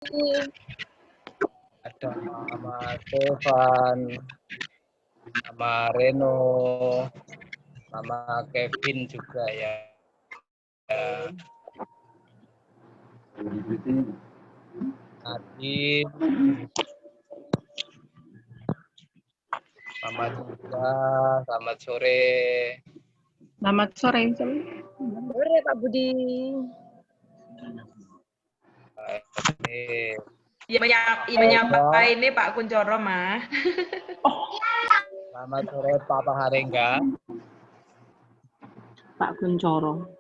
Ada Mama Stefan, Mama Reno, Mama Kevin juga ya. Adit, Mama juga, selamat sore. Selamat sore. Sore Pak Budi. Menyapa ini Pak Kuncoro mah. Selamat sore Papa Harengga. Pak Kuncoro.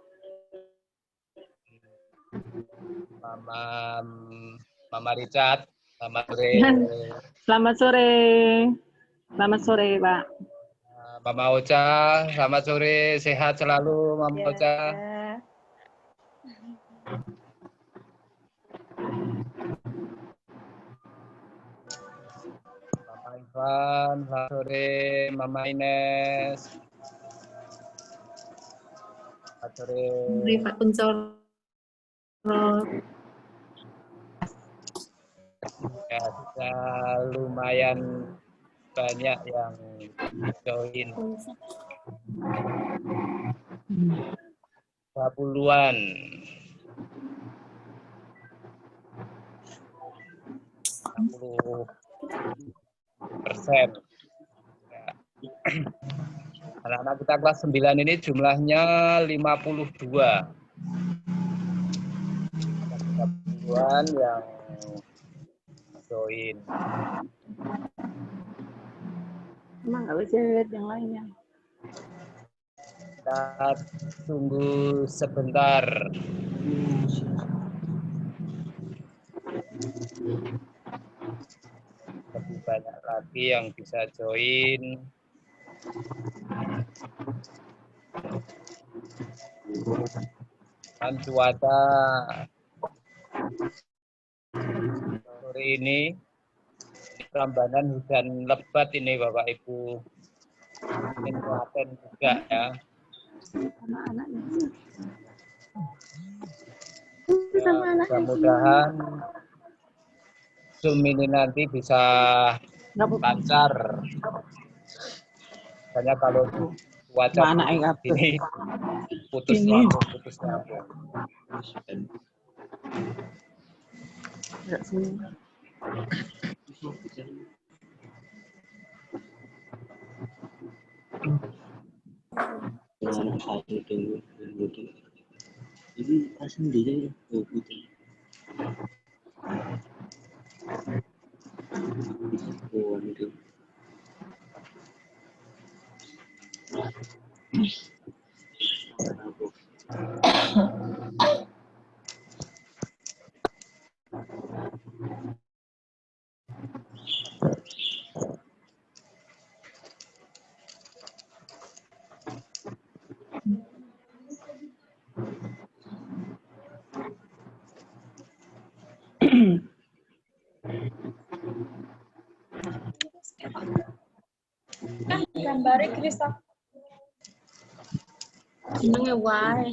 Mama Richard, selamat sore. Selamat sore. Selamat sore Pak. Mama Ocha, selamat sore. Sehat selalu Mama Ocha. Mama Ivan, selamat sore. Mama Ines. Selamat sore. Pak Kuncoro. Ya, sudah lumayan banyak yang join. 20-an. 60%. Ya. Anak-anak kita kelas 9 ini jumlahnya 52. 52-an yang join. Emang nggak bisa lihat yang lainnya. Kita tunggu sebentar. Lebih banyak lagi yang bisa join. Dan cuaca sore ini Prambanan hujan lebat ini Bapak Ibu. Mungkin Klaten juga ya. Ya, mudah-mudahan Zoom ini nanti bisa lancar. Hanya kalau cuaca ini putus nyambung. Jadi asam dia putih. Gambare Krista. Jenenge wae.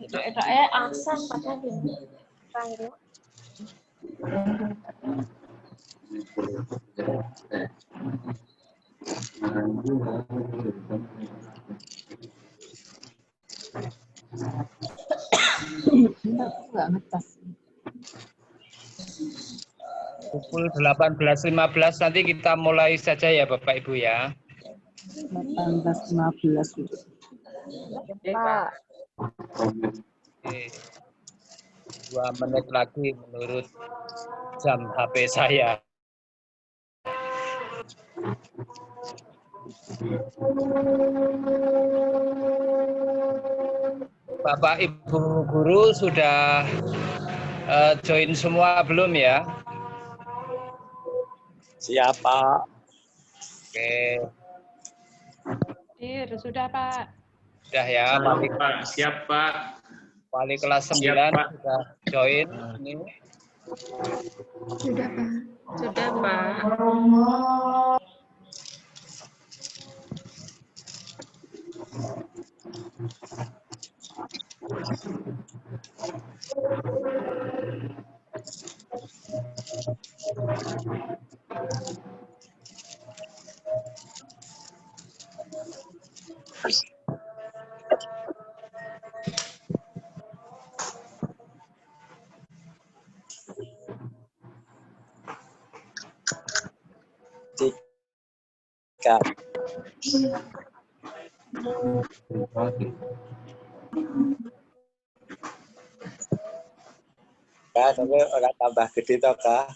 Itu aksan padahal ini. Kairo. Nggak ngetas. Pukul 18.15 nanti kita mulai saja ya Bapak Ibu ya. 18.15 gitu. Pak. Oke. 2 menit lagi menurut jam HP saya. Bapak Ibu guru sudah join semua belum ya? Siapa? Oke. Sudah Pak. Sudah ya, Pak. Siap Pak. Wali kelas 9 Siap, Pak. sudah join ini. Sudah Pak. Sudah Pak. Tiga. Kak, tapi orang tambah gede toh, Kak.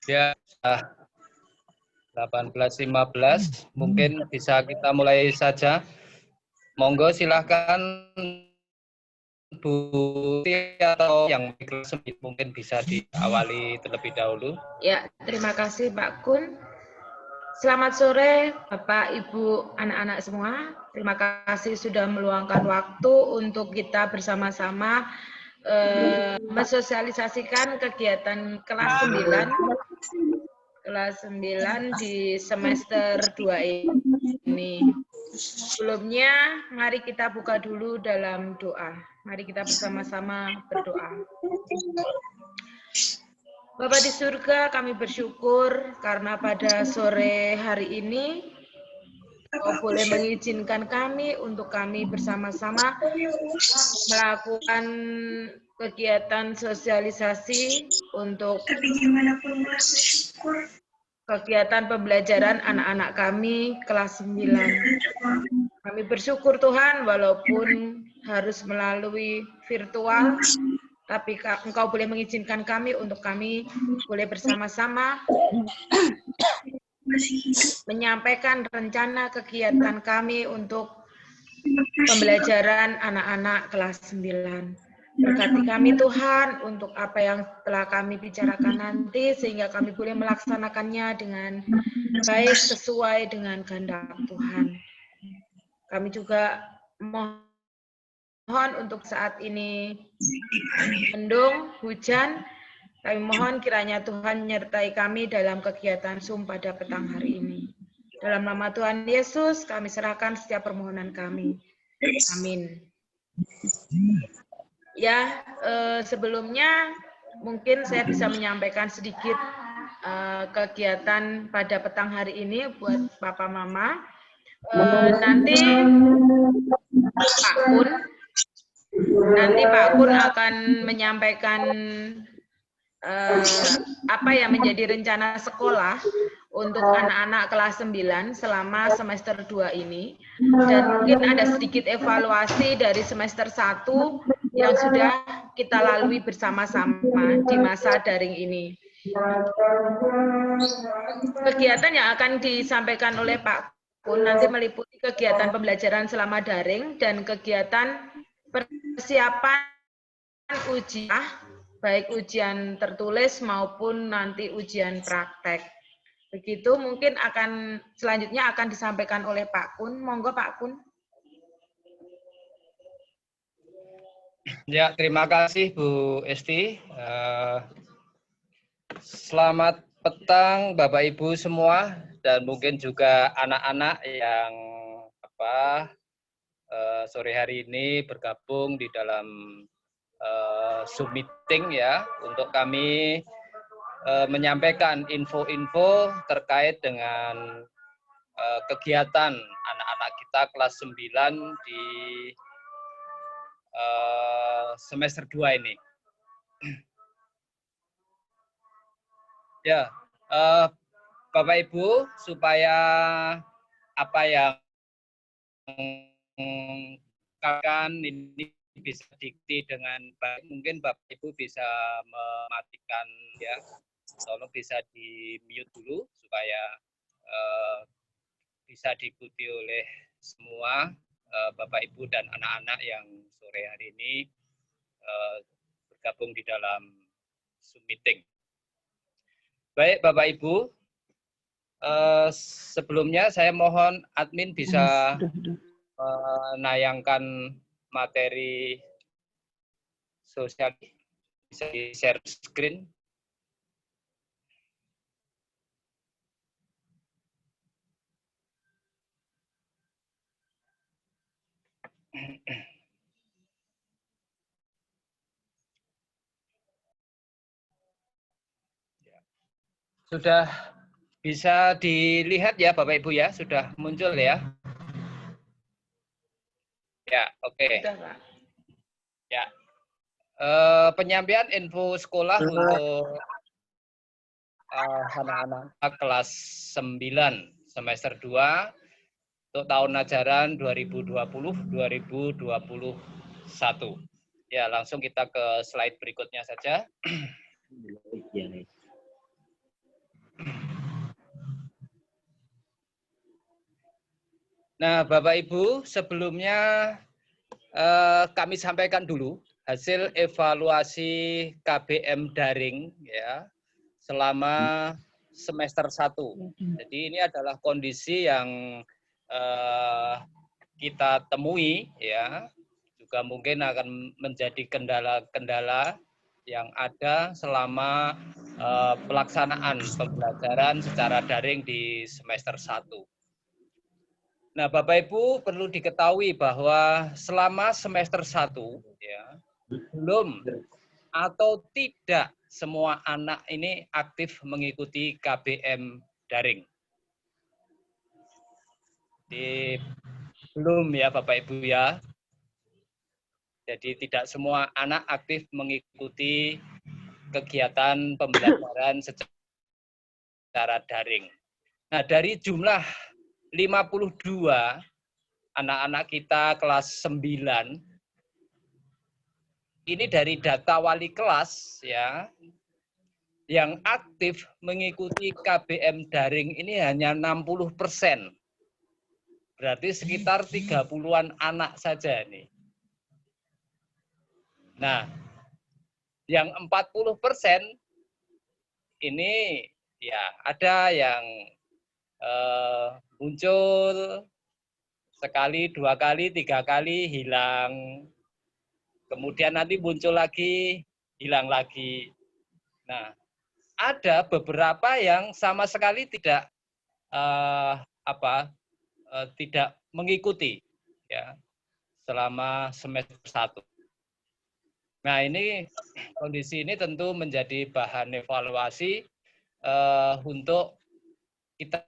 Ya, 18.15, mungkin bisa kita mulai saja. Monggo silahkan Bu Ti atau yang kelas 9 mungkin bisa diawali terlebih dahulu. Ya, terima kasih Pak Kun. Selamat sore Bapak, Ibu, anak-anak semua. Terima kasih sudah meluangkan waktu untuk kita bersama-sama mensosialisasikan kegiatan kelas 9 di semester 2 ini. Sebelumnya, mari kita buka dulu dalam doa. Mari kita bersama-sama berdoa. Bapa di surga, kami bersyukur karena pada sore hari ini Kau boleh mengizinkan kami untuk kami bersama-sama melakukan kegiatan sosialisasi untuk kegiatan pembelajaran anak-anak kami kelas 9. Kami bersyukur Tuhan walaupun harus melalui virtual, tapi Engkau boleh mengizinkan kami untuk kami boleh bersama-sama menyampaikan rencana kegiatan kami untuk pembelajaran anak-anak kelas 9. Berkati kami Tuhan untuk apa yang telah kami bicarakan nanti, sehingga kami boleh melaksanakannya dengan baik sesuai dengan kehendak Tuhan. Kami juga mohon untuk saat ini mendung, hujan. Kami mohon kiranya Tuhan menyertai kami dalam kegiatan Zoom pada petang hari ini. Dalam nama Tuhan Yesus, kami serahkan setiap permohonan kami. Amin. Ya, sebelumnya mungkin saya bisa menyampaikan sedikit kegiatan pada petang hari ini buat Papa Mama. Nanti Pak Kun akan menyampaikan apa yang menjadi rencana sekolah untuk anak-anak kelas 9 selama semester 2 ini. Dan mungkin ada sedikit evaluasi dari semester 1 yang sudah kita lalui bersama-sama di masa daring ini. Kegiatan yang akan disampaikan oleh Pak Kun nanti meliputi kegiatan pembelajaran selama daring dan kegiatan persiapan ujian, baik ujian tertulis maupun nanti ujian praktek. Begitu mungkin selanjutnya akan disampaikan oleh Pak Kun. Monggo Pak Kun. Ya, terima kasih Bu Esti. Selamat petang Bapak Ibu semua dan mungkin juga anak-anak yang sore hari ini bergabung di dalam Zoom meeting ya, untuk kami menyampaikan info-info terkait dengan kegiatan anak-anak kita kelas 9 di semester 2 ini. Ya, Bapak Ibu, supaya apa yang akan ini bisa dikti dengan baik, mungkin Bapak Ibu bisa mematikan ya, tolong bisa di mute dulu supaya bisa diikuti oleh semua Bapak Ibu dan anak-anak yang sore hari ini bergabung di dalam Zoom meeting. Baik Bapak Ibu, sebelumnya saya mohon admin bisa menayangkan materi sosial, bisa di share screen. Sudah bisa dilihat ya Bapak Ibu ya, sudah muncul ya. Ya, oke. Ya. Penyampaian info sekolah untuk anak-anak kelas 9 semester 2 untuk tahun ajaran 2020-2021. Ya, langsung kita ke slide berikutnya saja. Nah, Bapak Ibu, sebelumnya kami sampaikan dulu hasil evaluasi KBM daring ya selama semester 1. Jadi ini adalah kondisi yang kita temui ya, juga mungkin akan menjadi kendala-kendala yang ada selama pelaksanaan pembelajaran secara daring di semester 1. Nah, Bapak Ibu perlu diketahui bahwa selama semester 1 ya, belum atau tidak semua anak ini aktif mengikuti KBM daring. Jadi, belum ya Bapak Ibu ya. Jadi tidak semua anak aktif mengikuti kegiatan pembelajaran secara daring. Nah, dari jumlah 52 anak-anak kita kelas 9, ini dari data wali kelas ya, yang aktif mengikuti KBM daring ini hanya 60%. Berarti sekitar 30-an anak saja nih. Nah, yang 40% ini ya ada yang muncul sekali, 2 kali, 3 kali, hilang. Kemudian nanti muncul lagi, hilang lagi. Nah, ada beberapa yang sama sekali tidak tidak mengikuti ya selama semester 1. Nah, ini kondisi ini tentu menjadi bahan evaluasi untuk kita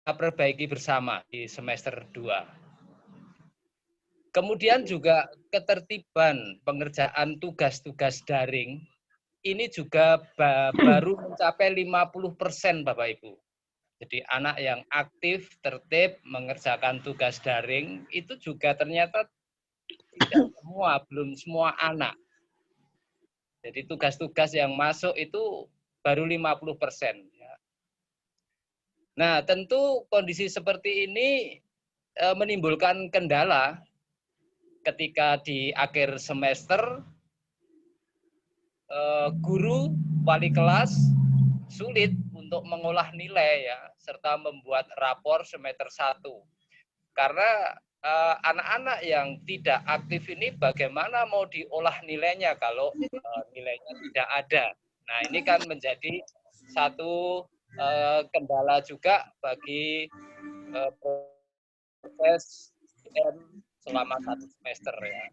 perbaiki bersama di semester 2. Kemudian juga ketertiban pengerjaan tugas-tugas daring ini juga baru mencapai 50% Bapak Ibu. Jadi anak yang aktif, tertib, mengerjakan tugas daring itu juga ternyata tidak semua, belum semua anak. Jadi tugas-tugas yang masuk itu baru 50%. Nah, tentu kondisi seperti ini menimbulkan kendala ketika di akhir semester guru, wali kelas sulit untuk mengolah nilai ya, serta membuat rapor semester 1. Karena anak-anak yang tidak aktif ini bagaimana mau diolah nilainya kalau nilainya tidak ada. Nah, ini kan menjadi satu kendala juga bagi proses KBM selama 1 semester ya.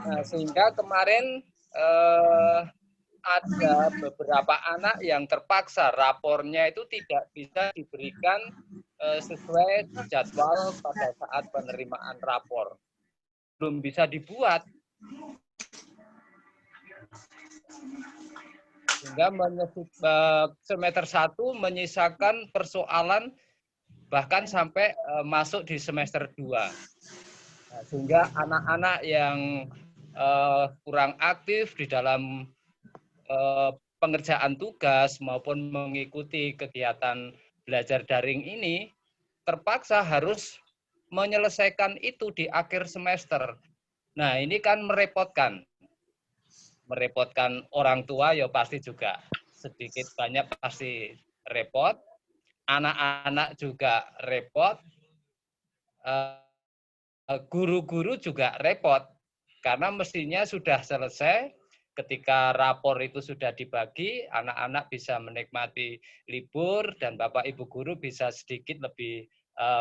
Nah, sehingga kemarin ada beberapa anak yang terpaksa rapornya itu tidak bisa diberikan sesuai jadwal pada saat penerimaan rapor. Belum bisa dibuat. Sehingga semester 1 menyisakan persoalan bahkan sampai masuk di semester 2. Nah, sehingga anak-anak yang kurang aktif di dalam pengerjaan tugas maupun mengikuti kegiatan belajar daring ini terpaksa harus menyelesaikan itu di akhir semester. Nah, ini kan merepotkan. Merepotkan orang tua ya pasti juga sedikit banyak pasti repot. Anak-anak juga repot. Guru-guru juga repot. Karena mestinya sudah selesai. Ketika rapor itu sudah dibagi, anak-anak bisa menikmati libur dan Bapak Ibu guru bisa sedikit lebih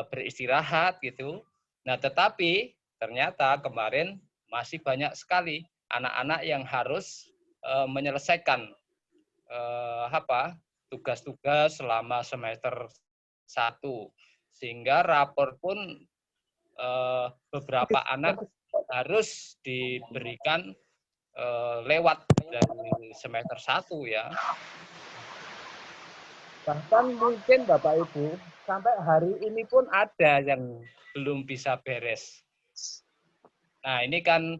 beristirahat gitu. Nah, tetapi ternyata kemarin masih banyak sekali anak-anak yang harus menyelesaikan tugas-tugas selama semester 1. Sehingga rapor pun beberapa anak harus diberikan lewat dari semester 1 ya. Bahkan mungkin Bapak Ibu sampai hari ini pun ada yang belum bisa beres. Nah, ini kan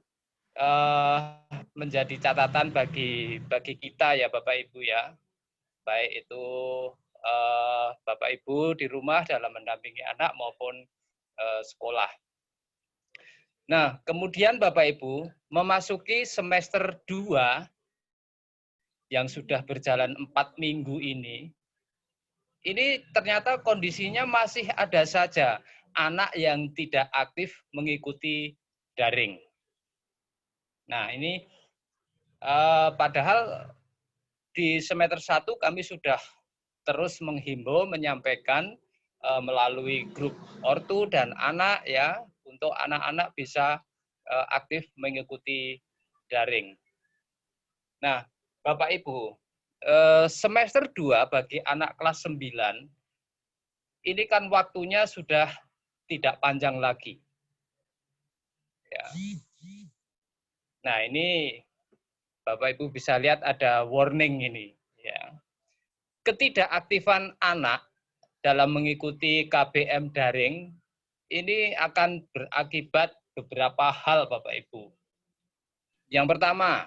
menjadi catatan bagi kita ya Bapak Ibu ya. Baik itu Bapak Ibu di rumah dalam mendampingi anak maupun sekolah. Nah, kemudian Bapak Ibu memasuki semester 2 yang sudah berjalan 4 minggu ini ternyata kondisinya masih ada saja anak yang tidak aktif mengikuti daring. Nah, ini padahal di semester 1 kami sudah terus menghimbau, menyampaikan melalui grup ortu dan anak ya, untuk anak-anak bisa aktif mengikuti daring. Nah, Bapak Ibu, semester 2 bagi anak kelas 9, ini kan waktunya sudah tidak panjang lagi. Ya. Nah, ini Bapak Ibu bisa lihat ada warning ini. Ya. Ketidakaktifan anak dalam mengikuti KBM daring ini akan berakibat beberapa hal Bapak Ibu. Yang pertama,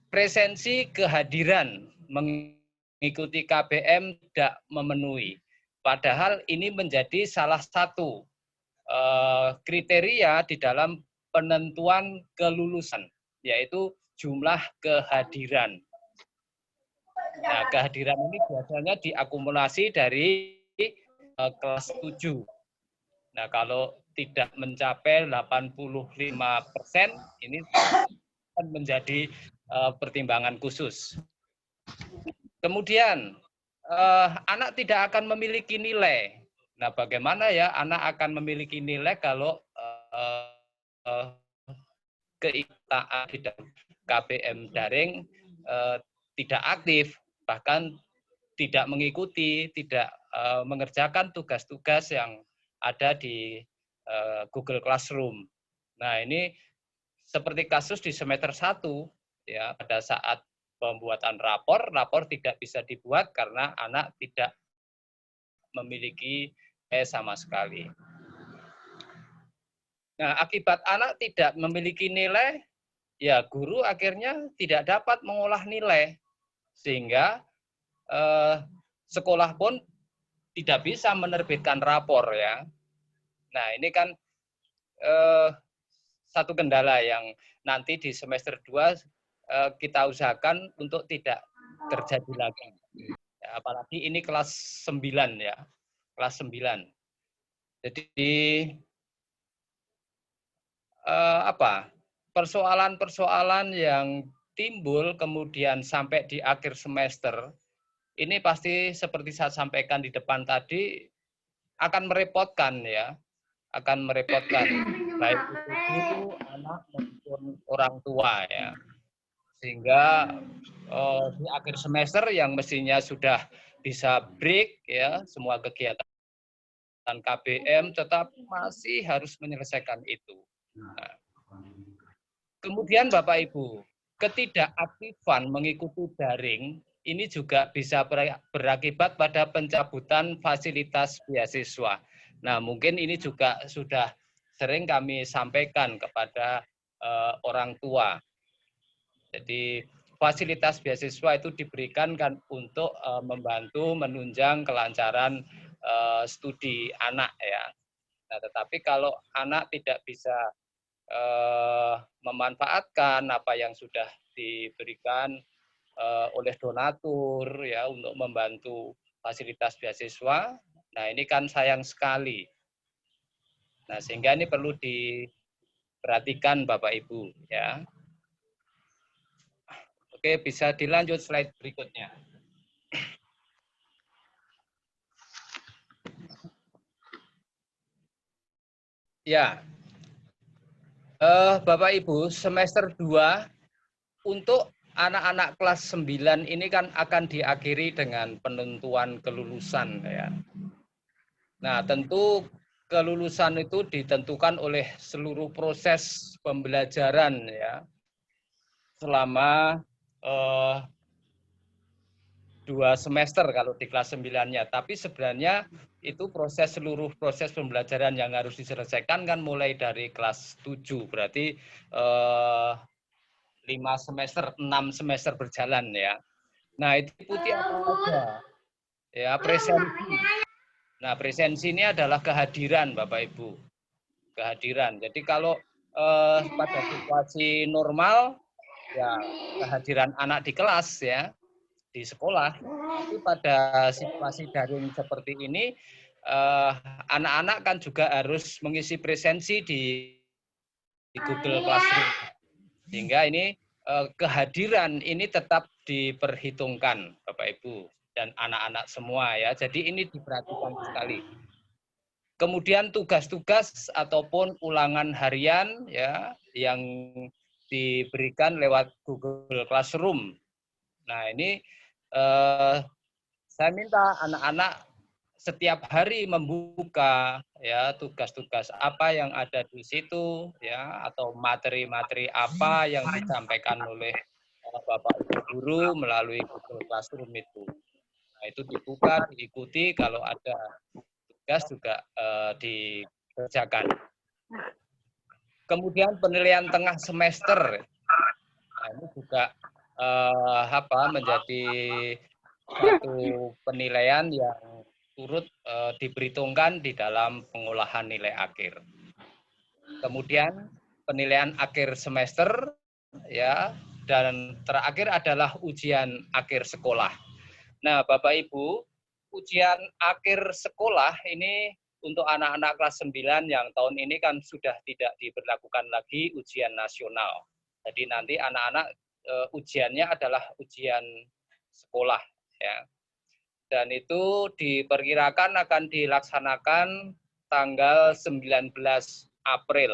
presensi kehadiran mengikuti KBM tidak memenuhi. Padahal ini menjadi salah satu kriteria di dalam penentuan kelulusan, yaitu jumlah kehadiran. Nah, kehadiran ini biasanya diakumulasi dari kelas 7. Nah, kalau tidak mencapai 85%, ini akan menjadi pertimbangan khusus. Kemudian, anak tidak akan memiliki nilai. Nah, bagaimana ya anak akan memiliki nilai kalau keikutsertaan di dalam KBM daring tidak aktif, bahkan tidak mengikuti, tidak mengerjakan tugas-tugas yang ada di Google Classroom. Nah, ini seperti kasus di semester 1, ya, pada saat pembuatan rapor tidak bisa dibuat karena anak tidak memiliki sama sekali. Nah, akibat anak tidak memiliki nilai, ya guru akhirnya tidak dapat mengolah nilai, sehingga sekolah pun tidak bisa menerbitkan rapor ya. Nah, ini kan satu kendala yang nanti di semester 2 kita usahakan untuk tidak terjadi lagi. Ya, apalagi ini kelas 9 ya, kelas 9. Jadi persoalan-persoalan yang timbul kemudian sampai di akhir semester, ini pasti seperti saya sampaikan di depan tadi, akan merepotkan ya, akan merepotkan, baik itu guru, anak maupun orang tua ya. Sehingga di akhir semester yang mestinya sudah bisa break ya semua kegiatan KBM, tetapi masih harus menyelesaikan itu. Nah, kemudian Bapak Ibu, ketidakaktifan mengikuti daring ini juga bisa berakibat pada pencabutan fasilitas beasiswa. Nah, mungkin ini juga sudah sering kami sampaikan kepada orang tua. Jadi fasilitas beasiswa itu diberikan kan untuk membantu menunjang kelancaran studi anak ya. Nah, tetapi kalau anak tidak bisa memanfaatkan apa yang sudah diberikan oleh donatur ya untuk membantu fasilitas beasiswa, nah ini kan sayang sekali. Nah, sehingga ini perlu diperhatikan Bapak Ibu ya. Oke, bisa dilanjut slide berikutnya. Ya, Bapak Ibu, semester 2 untuk anak-anak kelas 9 ini kan akan diakhiri dengan penentuan kelulusan ya. Nah, tentu kelulusan itu ditentukan oleh seluruh proses pembelajaran ya. Selama 2 semester kalau di kelas 9-nya, tapi sebenarnya itu seluruh proses pembelajaran yang harus diselesaikan kan mulai dari kelas 7, berarti 5 semester, 6 semester berjalan ya. Nah, itu ikuti apa saja? Ya, presensi. Nah, presensi ini adalah kehadiran Bapak Ibu. Kehadiran. Jadi kalau pada situasi normal ya kehadiran anak di kelas ya, di sekolah. Tapi pada situasi daring seperti ini anak-anak kan juga harus mengisi presensi di Google Classroom. Sehingga ini kehadiran ini tetap diperhitungkan Bapak Ibu dan anak-anak semua ya. Jadi ini diperhatikan sekali. Kemudian tugas-tugas ataupun ulangan harian ya yang diberikan lewat Google Classroom. Nah, ini saya minta anak-anak setiap hari membuka ya tugas-tugas apa yang ada di situ ya atau materi-materi apa yang disampaikan oleh Bapak Ibu guru melalui Google Classroom itu. Nah, itu dibuka, diikuti, kalau ada tugas juga dikerjakan. Kemudian penilaian tengah semester. Nah, ini juga menjadi satu penilaian yang turut diperhitungkan di dalam pengolahan nilai akhir. Kemudian penilaian akhir semester ya, dan terakhir adalah ujian akhir sekolah. Nah, Bapak Ibu, ujian akhir sekolah ini untuk anak-anak kelas 9 yang tahun ini kan sudah tidak diberlakukan lagi ujian nasional. Jadi nanti anak-anak ujiannya adalah ujian sekolah ya. Dan itu diperkirakan akan dilaksanakan tanggal 19 April.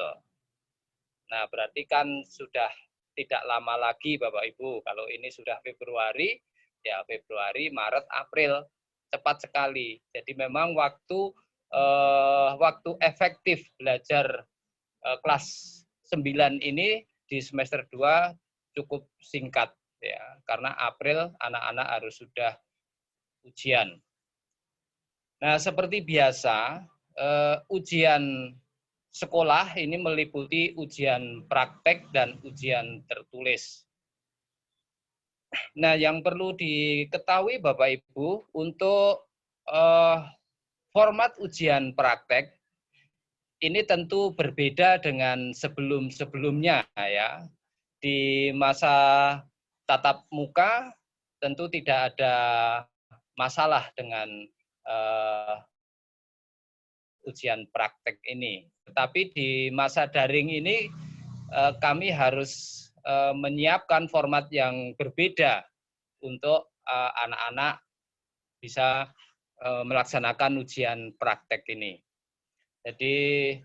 Nah, berarti kan sudah tidak lama lagi Bapak Ibu. Kalau ini sudah Februari, ya Februari, Maret, April. Cepat sekali. Jadi memang waktu efektif belajar kelas 9 ini di semester 2 cukup singkat ya. Karena April anak-anak harus sudah ujian. Nah, seperti biasa, ujian sekolah ini meliputi ujian praktek dan ujian tertulis. Nah, yang perlu diketahui Bapak Ibu, untuk format ujian praktek ini tentu berbeda dengan sebelum-sebelumnya ya. Di masa tatap muka tentu tidak ada masalah dengan ujian praktek ini. Tetapi di masa daring ini kami harus menyiapkan format yang berbeda untuk anak-anak bisa melaksanakan ujian praktek ini. Jadi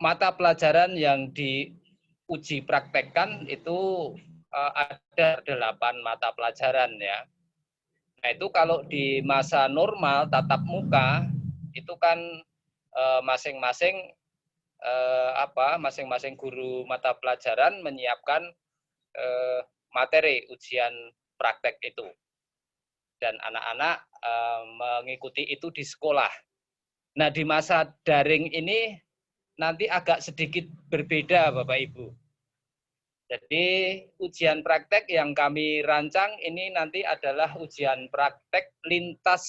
mata pelajaran yang diuji praktekkan itu ada 8 mata pelajaran ya. Nah itu kalau di masa normal tatap muka itu kan masing-masing masing-masing guru mata pelajaran menyiapkan materi ujian praktek itu dan anak-anak mengikuti itu di sekolah. Nah di masa daring ini nanti agak sedikit berbeda Bapak Ibu. Jadi ujian praktek yang kami rancang ini nanti adalah ujian praktek lintas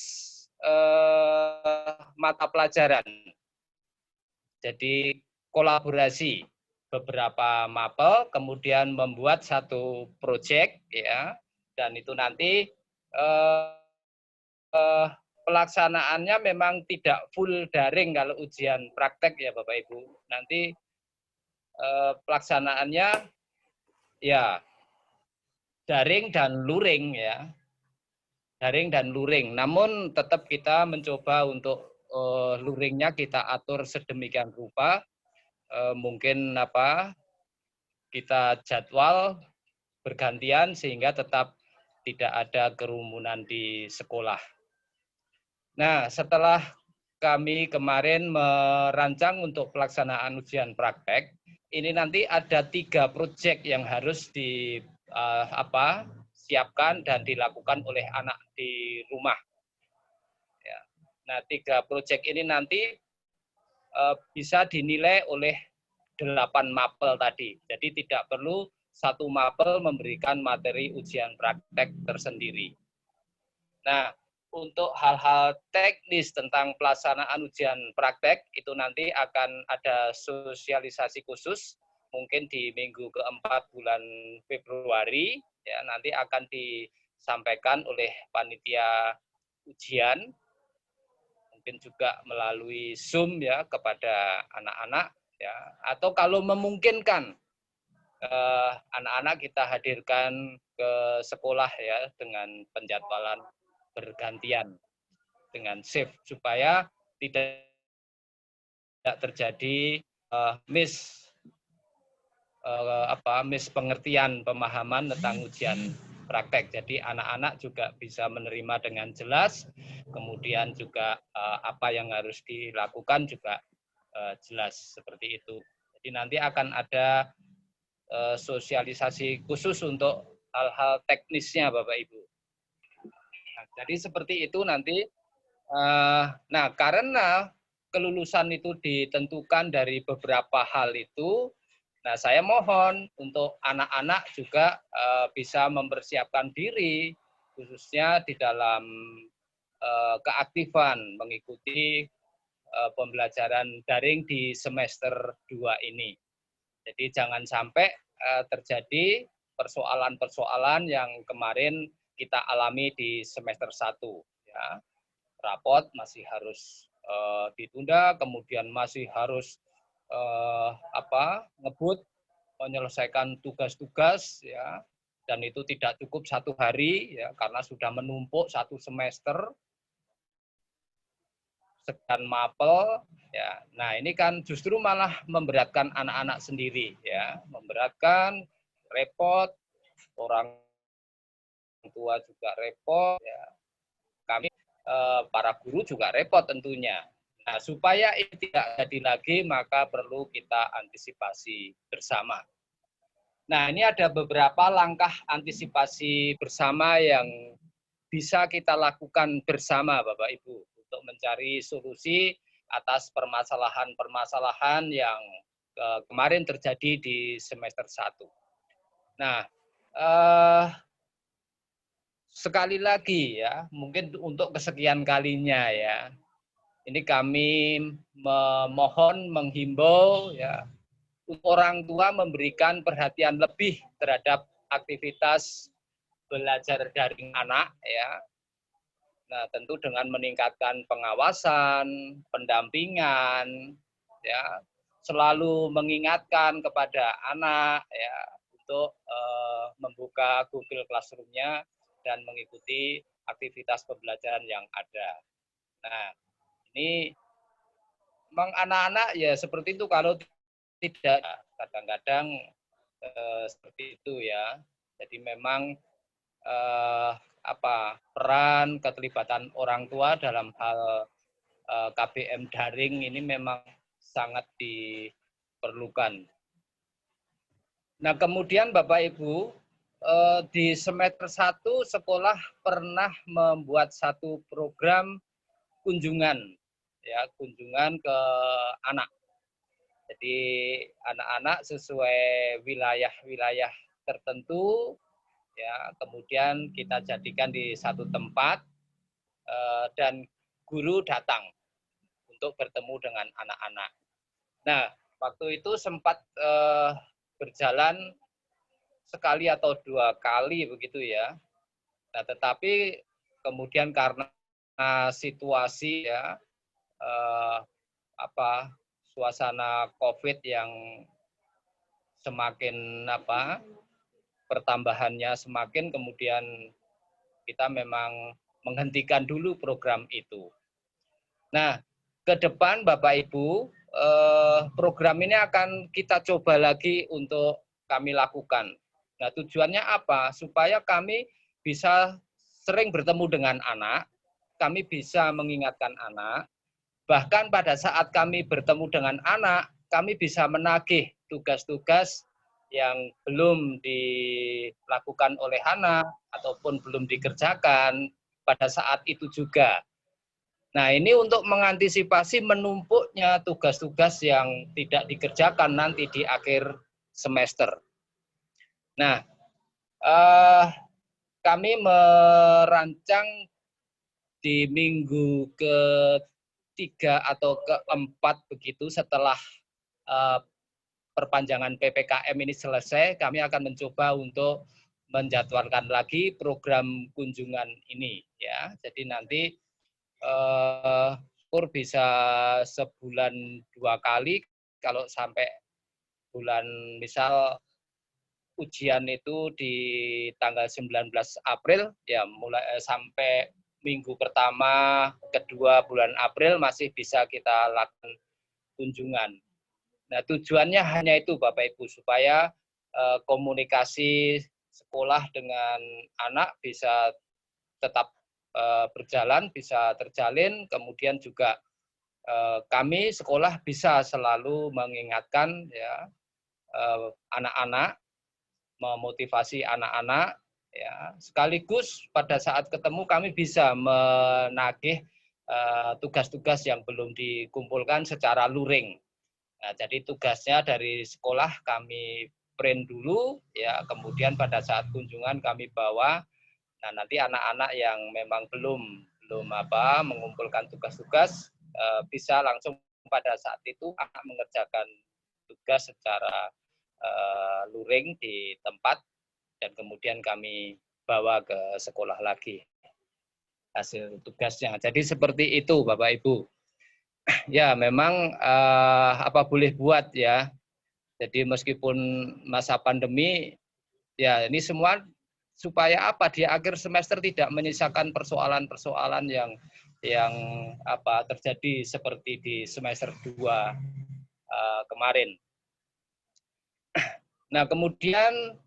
mata pelajaran. Jadi kolaborasi beberapa mapel, kemudian membuat satu proyek ya, dan itu nanti pelaksanaannya memang tidak full daring kalau ujian praktek ya Bapak Ibu. Nanti pelaksanaannya ya daring dan luring ya. Daring dan luring. Namun tetap kita mencoba untuk luringnya kita atur sedemikian rupa. Mungkin kita jadwal bergantian sehingga tetap tidak ada kerumunan di sekolah. Nah, setelah kami kemarin merancang untuk pelaksanaan ujian praktek, ini nanti ada 3 proyek yang harus siapkan dan dilakukan oleh anak di rumah. Ya. Nah, 3 proyek ini nanti bisa dinilai oleh 8 mapel tadi. Jadi tidak perlu satu mapel memberikan materi ujian praktek tersendiri. Nah, untuk hal-hal teknis tentang pelaksanaan ujian praktek itu nanti akan ada sosialisasi khusus mungkin di minggu keempat bulan Februari ya, nanti akan disampaikan oleh panitia ujian mungkin juga melalui Zoom ya kepada anak-anak ya, atau kalau memungkinkan anak-anak kita hadirkan ke sekolah ya dengan penjadwalan bergantian dengan shift supaya tidak terjadi mispengertian pemahaman tentang ujian praktek. Jadi anak-anak juga bisa menerima dengan jelas, kemudian juga apa yang harus dilakukan juga jelas seperti itu. Jadi nanti akan ada sosialisasi khusus untuk hal-hal teknisnya Bapak Ibu. Nah, jadi seperti itu nanti. Nah, karena kelulusan itu ditentukan dari beberapa hal itu, nah saya mohon untuk anak-anak juga bisa mempersiapkan diri, khususnya di dalam keaktifan mengikuti pembelajaran daring di semester 2 ini. Jadi jangan sampai terjadi persoalan-persoalan yang kemarin kita alami di semester 1. Ya. Rapot masih harus ditunda, kemudian masih harus ngebut menyelesaikan tugas-tugas ya, dan itu tidak cukup 1 hari ya karena sudah menumpuk 1 semester sekian mapel ya. Nah, ini kan justru malah memberatkan anak-anak sendiri ya, memberatkan, repot, orang tua juga repot ya. Kami para guru juga repot tentunya. Nah, supaya ini tidak jadi lagi, maka perlu kita antisipasi bersama. Nah, ini ada beberapa langkah antisipasi bersama yang bisa kita lakukan bersama, Bapak Ibu, untuk mencari solusi atas permasalahan-permasalahan yang kemarin terjadi di semester 1. Nah, sekali lagi ya, mungkin untuk kesekian kalinya ya, ini kami memohon, menghimbau ya, orang tua memberikan perhatian lebih terhadap aktivitas belajar daring anak ya. Nah, tentu dengan meningkatkan pengawasan, pendampingan ya, selalu mengingatkan kepada anak ya untuk membuka Google Classroom-nya dan mengikuti aktivitas pembelajaran yang ada. Nah, ini memang anak-anak ya seperti itu kalau tidak, kadang-kadang seperti itu ya. Jadi memang peran keterlibatan orang tua dalam hal KBM daring ini memang sangat diperlukan. Nah, kemudian Bapak Ibu, di semester 1 sekolah pernah membuat satu program kunjungan, ya, kunjungan ke anak. Jadi anak-anak sesuai wilayah-wilayah tertentu, ya, kemudian kita jadikan di satu tempat dan guru datang untuk bertemu dengan anak-anak. Nah, waktu itu sempat berjalan sekali atau 2 kali begitu ya. Nah, tetapi kemudian karena situasi ya suasana COVID yang semakin pertambahannya semakin, kemudian kita memang menghentikan dulu program itu. Nah, ke depan Bapak Ibu, program ini akan kita coba lagi untuk kami lakukan. Nah, tujuannya apa? Supaya kami bisa sering bertemu dengan anak, kami bisa mengingatkan anak, bahkan pada saat kami bertemu dengan anak, kami bisa menagih tugas-tugas yang belum dilakukan oleh anak ataupun belum dikerjakan pada saat itu juga. Nah, ini untuk mengantisipasi menumpuknya tugas-tugas yang tidak dikerjakan nanti di akhir semester. Nah, kami merancang di minggu ke-3 atau ke-4 begitu setelah perpanjangan PPKM ini selesai, kami akan mencoba untuk menjadwalkan lagi program kunjungan ini ya. Jadi nanti bisa sebulan 2 kali, kalau sampai bulan misal ujian itu di tanggal 19 April ya, mulai sampai minggu pertama, kedua bulan April masih bisa kita lakukan kunjungan. Nah, tujuannya hanya itu Bapak Ibu, supaya komunikasi sekolah dengan anak bisa tetap berjalan, bisa terjalin, kemudian juga kami sekolah bisa selalu mengingatkan ya anak-anak, memotivasi anak-anak ya, sekaligus pada saat ketemu kami bisa menagih tugas-tugas yang belum dikumpulkan secara luring. Nah, jadi tugasnya dari sekolah kami print dulu ya, kemudian pada saat kunjungan kami bawa. Nah, nanti anak-anak yang memang belum mengumpulkan tugas-tugas bisa langsung pada saat itu anak mengerjakan tugas secara luring di tempat dan kemudian kami bawa ke sekolah lagi hasil tugasnya. Jadi seperti itu Bapak Ibu. Ya, memang apa boleh buat ya. Jadi meskipun masa pandemi ya, ini semua supaya di akhir semester tidak menyisakan persoalan-persoalan yang terjadi seperti di semester 2 kemarin. Nah, kemudian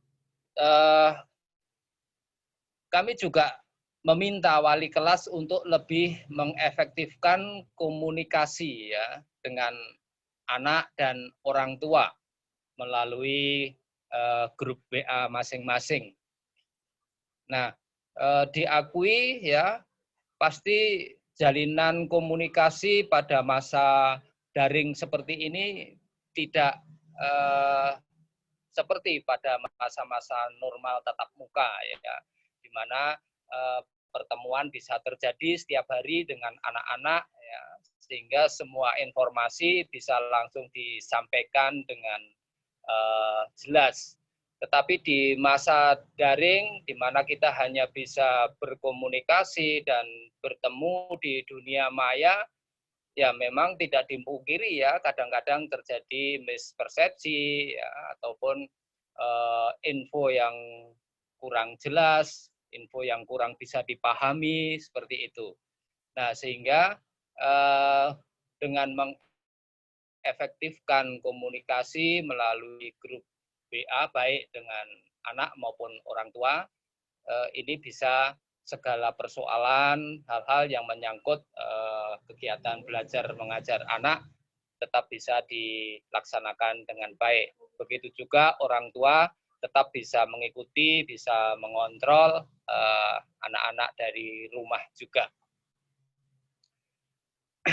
kami juga meminta wali kelas untuk lebih mengefektifkan komunikasi ya dengan anak dan orang tua melalui grup WA masing-masing. Nah, diakui ya, pasti jalinan komunikasi pada masa daring seperti ini tidak seperti pada masa-masa normal tatap muka ya, di mana pertemuan bisa terjadi setiap hari dengan anak-anak ya, sehingga semua informasi bisa langsung disampaikan dengan jelas. Tetapi di masa daring, di mana kita hanya bisa berkomunikasi dan bertemu di dunia maya, ya memang tidak dipungkiri ya, kadang-kadang terjadi mispersepsi ya, ataupun info yang kurang jelas, info yang kurang bisa dipahami, seperti itu. Nah, sehingga dengan efektifkan komunikasi melalui grup WA baik dengan anak maupun orang tua. Ini bisa segala persoalan, hal-hal yang menyangkut kegiatan belajar mengajar anak tetap bisa dilaksanakan dengan baik. Begitu juga orang tua tetap bisa mengikuti, bisa mengontrol anak-anak dari rumah juga.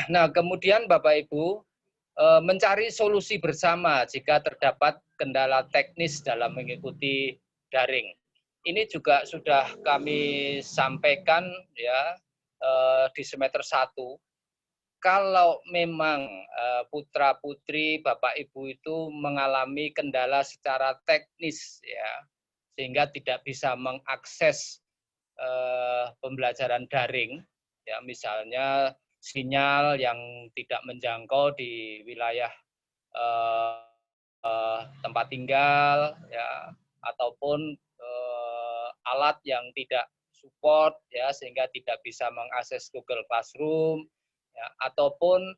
Nah, kemudian Bapak Ibu mencari solusi bersama jika terdapat kendala teknis dalam mengikuti daring. Ini juga sudah kami sampaikan ya di semester 1. Kalau memang putra-putri, Bapak Ibu itu mengalami kendala secara teknis ya, sehingga tidak bisa mengakses pembelajaran daring, ya misalnya sinyal yang tidak menjangkau di wilayah tempat tinggal, ya, ataupun alat yang tidak support, ya, sehingga tidak bisa mengakses Google Classroom, ya, ataupun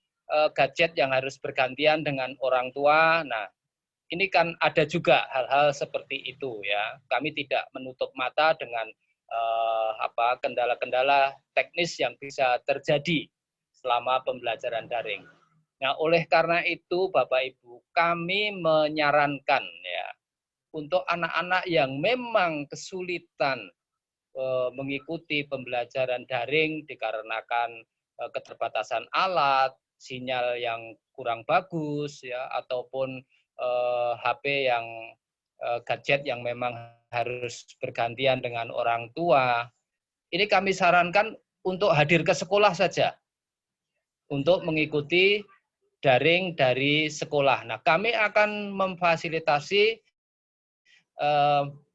gadget yang harus bergantian dengan orang tua. Nah, ini kan ada juga hal-hal seperti itu, ya. Kami tidak menutup mata dengan kendala-kendala teknis yang bisa terjadi selama pembelajaran daring. Nah, oleh karena itu, Bapak Ibu, kami menyarankan ya untuk anak-anak yang memang kesulitan mengikuti pembelajaran daring dikarenakan keterbatasan alat, sinyal yang kurang bagus, ya, ataupun HP yang gadget yang memang harus bergantian dengan orang tua. Ini kami sarankan untuk hadir ke sekolah saja untuk mengikuti daring dari sekolah. Nah, kami akan memfasilitasi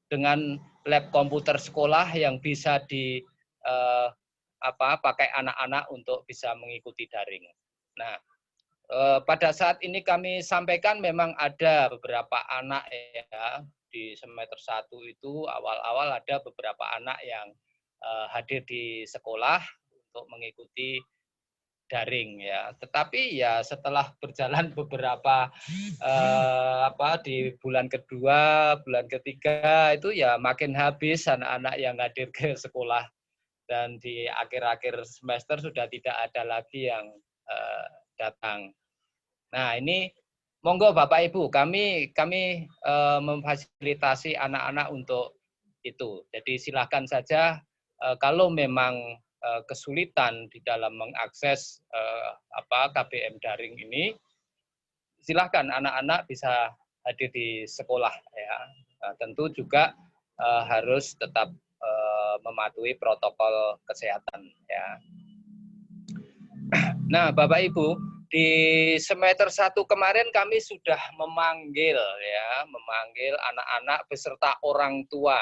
dengan lab komputer sekolah yang bisa pakai anak-anak untuk bisa mengikuti daring. Nah, pada saat ini kami sampaikan memang ada beberapa anak ya di semester 1 itu awal-awal ada beberapa anak yang hadir di sekolah untuk mengikuti daring ya. Tetapi ya setelah berjalan beberapa di bulan kedua, bulan ketiga itu ya makin habis anak-anak yang hadir ke sekolah, dan di akhir-akhir semester sudah tidak ada lagi yang datang. Nah, ini monggo Bapak Ibu, kami memfasilitasi anak-anak untuk itu. Jadi silakan saja kalau memang kesulitan di dalam mengakses KBM daring ini, silakan anak-anak bisa hadir di sekolah ya. Nah, tentu juga harus tetap mematuhi protokol kesehatan ya. Nah, Bapak Ibu, di semester 1 kemarin kami sudah memanggil anak-anak beserta orang tua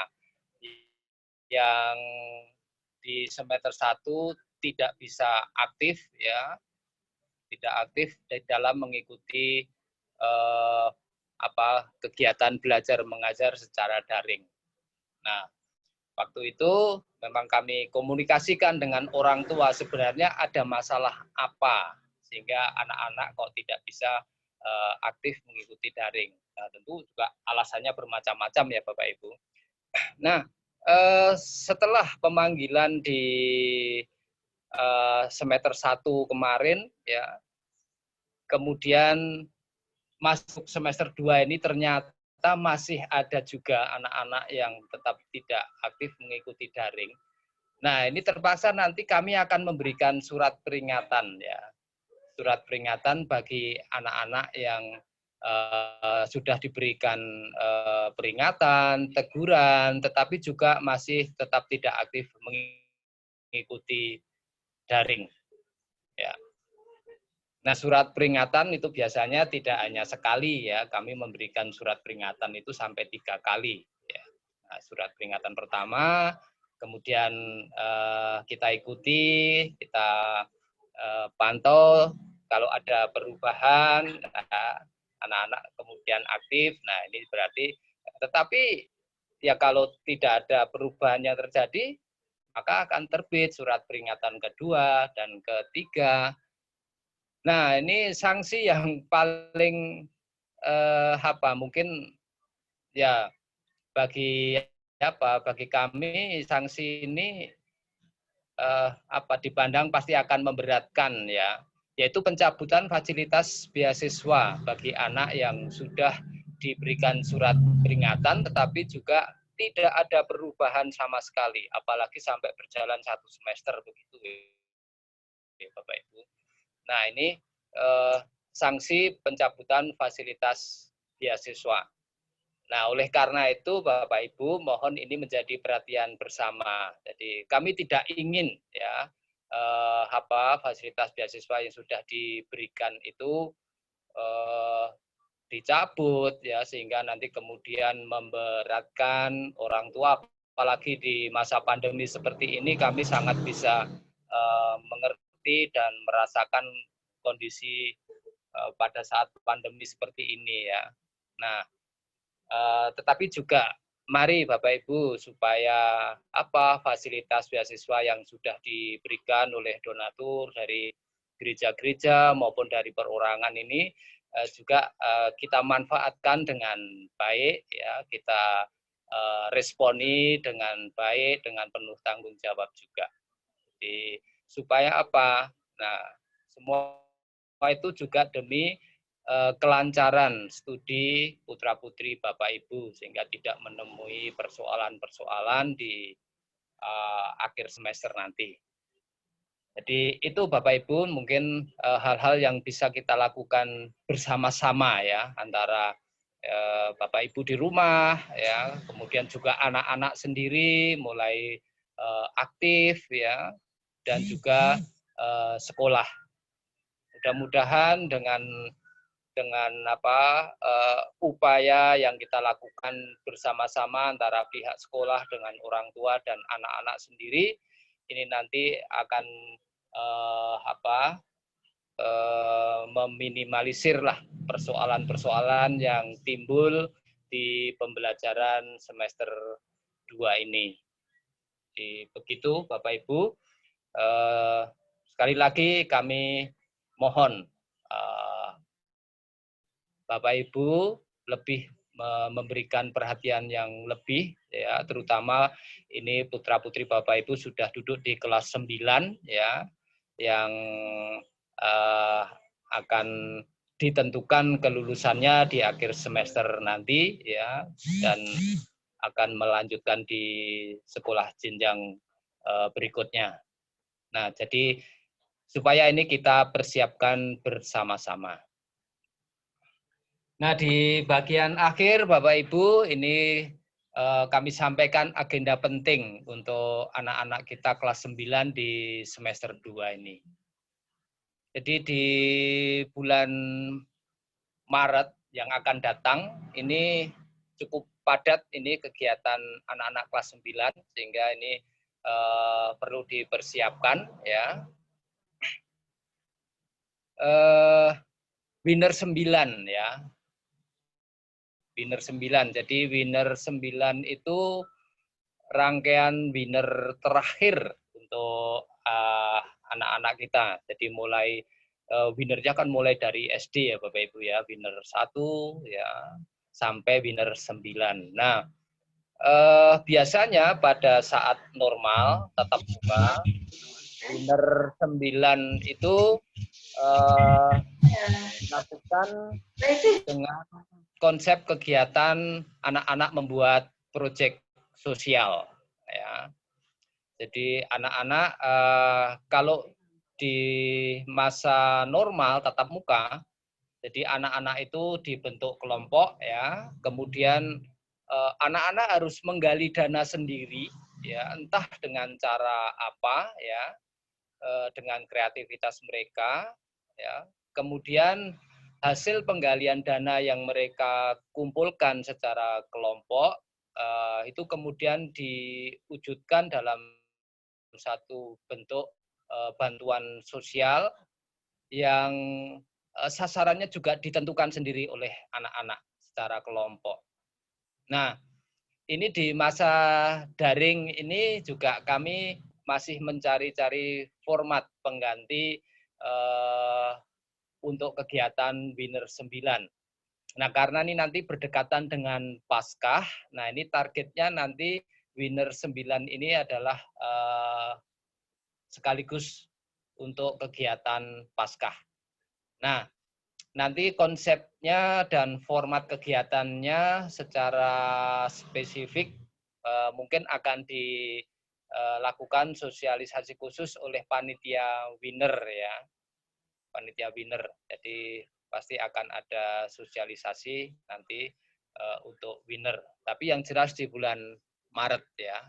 yang di semester 1 tidak bisa aktif ya, tidak aktif di dalam mengikuti kegiatan belajar mengajar secara daring. Nah, waktu itu memang kami komunikasikan dengan orang tua sebenarnya ada masalah apa sehingga anak-anak kok tidak bisa aktif mengikuti daring. Nah, tentu juga alasannya bermacam-macam ya Bapak Ibu. Nah, setelah pemanggilan di semester 1 kemarin ya, kemudian masuk semester 2 ini ternyata masih ada juga anak-anak yang tetap tidak aktif mengikuti daring. Nah, ini terpaksa nanti kami akan memberikan surat peringatan ya. Surat peringatan bagi anak-anak yang sudah diberikan peringatan, teguran, tetapi juga masih tetap tidak aktif mengikuti daring. Ya. Nah, surat peringatan itu biasanya tidak hanya sekali ya, kami memberikan surat peringatan itu sampai 3 kali. Ya. Nah, surat peringatan pertama, kemudian kita ikuti, kita pantau, kalau ada perubahan, anak-anak kemudian aktif, nah ini berarti, tetapi ya kalau tidak ada perubahan yang terjadi, maka akan terbit surat peringatan kedua dan ketiga. Nah, ini sanksi yang paling mungkin ya bagi bagi kami sanksi ini dipandang pasti akan memberatkan ya, yaitu pencabutan fasilitas beasiswa bagi anak yang sudah diberikan surat peringatan tetapi juga tidak ada perubahan sama sekali, apalagi sampai berjalan 1 semester begitu ya, Bapak Ibu. Nah, ini sanksi pencabutan fasilitas beasiswa. Nah, oleh karena itu Bapak Ibu mohon ini menjadi perhatian bersama. Jadi kami tidak ingin ya fasilitas beasiswa yang sudah diberikan itu dicabut ya, sehingga nanti kemudian memberatkan orang tua, apalagi di masa pandemi seperti ini kami sangat bisa mengerti dan merasakan kondisi pada saat pandemi seperti ini ya. Nah, tetapi juga mari Bapak Ibu supaya fasilitas beasiswa yang sudah diberikan oleh donatur dari gereja-gereja maupun dari perorangan ini juga kita manfaatkan dengan baik ya, kita responi dengan baik dengan penuh tanggung jawab juga. Jadi supaya apa? Nah, semua itu juga demi kelancaran studi putra-putri Bapak Ibu sehingga tidak menemui persoalan-persoalan di akhir semester nanti. Jadi itu Bapak Ibu mungkin hal-hal yang bisa kita lakukan bersama-sama ya, antara Bapak Ibu di rumah ya, kemudian juga anak-anak sendiri mulai aktif ya, dan juga sekolah. Mudah-mudahan dengan upaya yang kita lakukan bersama-sama antara pihak sekolah dengan orang tua dan anak-anak sendiri, ini nanti akan meminimalisir lah persoalan-persoalan yang timbul di pembelajaran semester 2 ini. Jadi, begitu Bapak Ibu. Sekali lagi kami mohon Bapak Ibu lebih memberikan perhatian yang lebih ya, terutama ini putra-putri Bapak Ibu sudah duduk di kelas 9 ya, yang akan ditentukan kelulusannya di akhir semester nanti ya, dan akan melanjutkan di sekolah jenjang berikutnya. Nah, jadi supaya ini kita persiapkan bersama-sama. Nah, di bagian akhir Bapak Ibu ini kami sampaikan agenda penting untuk anak-anak kita kelas 9 di semester 2 ini. Jadi di bulan Maret yang akan datang ini cukup padat ini kegiatan anak-anak kelas 9 sehingga ini perlu dipersiapkan ya. Winner 9 ya. Winner 9. Jadi winner 9 itu rangkaian winner terakhir untuk anak-anak kita. Jadi mulai winnernya kan mulai dari SD ya Bapak Ibu ya, winner 1 ya sampai winner 9. Nah, biasanya pada saat normal tatap muka winner 9 itu dilakukan dengan konsep kegiatan anak-anak membuat proyek sosial ya. Jadi anak-anak kalau di masa normal tatap muka, jadi anak-anak itu dibentuk kelompok ya, kemudian anak-anak harus menggali dana sendiri ya, entah dengan cara apa ya, dengan kreativitas mereka ya. Kemudian hasil penggalian dana yang mereka kumpulkan secara kelompok itu kemudian diwujudkan dalam satu bentuk bantuan sosial yang sasarannya juga ditentukan sendiri oleh anak-anak secara kelompok. Nah, ini di masa daring ini juga kami masih mencari-cari format pengganti untuk kegiatan Winner 9. Nah, karena ini nanti berdekatan dengan Paskah, nah ini targetnya nanti Winner 9 ini adalah sekaligus untuk kegiatan Paskah. Nah, nanti konsepnya dan format kegiatannya secara spesifik mungkin akan dilakukan sosialisasi khusus oleh panitia Winner ya. Panitia Winner. Jadi pasti akan ada sosialisasi nanti untuk Winner. Tapi yang jelas di bulan Maret ya.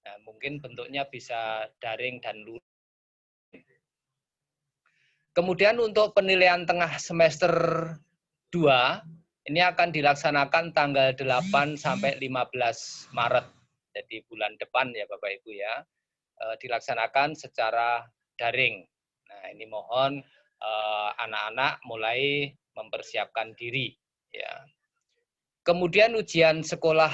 Nah, mungkin bentuknya bisa daring dan luring. Kemudian untuk penilaian tengah semester 2 ini akan dilaksanakan tanggal 8 sampai 15 Maret. Jadi bulan depan ya Bapak Ibu ya. Dilaksanakan secara daring. Nah, ini mohon anak-anak mulai mempersiapkan diri ya. Kemudian ujian sekolah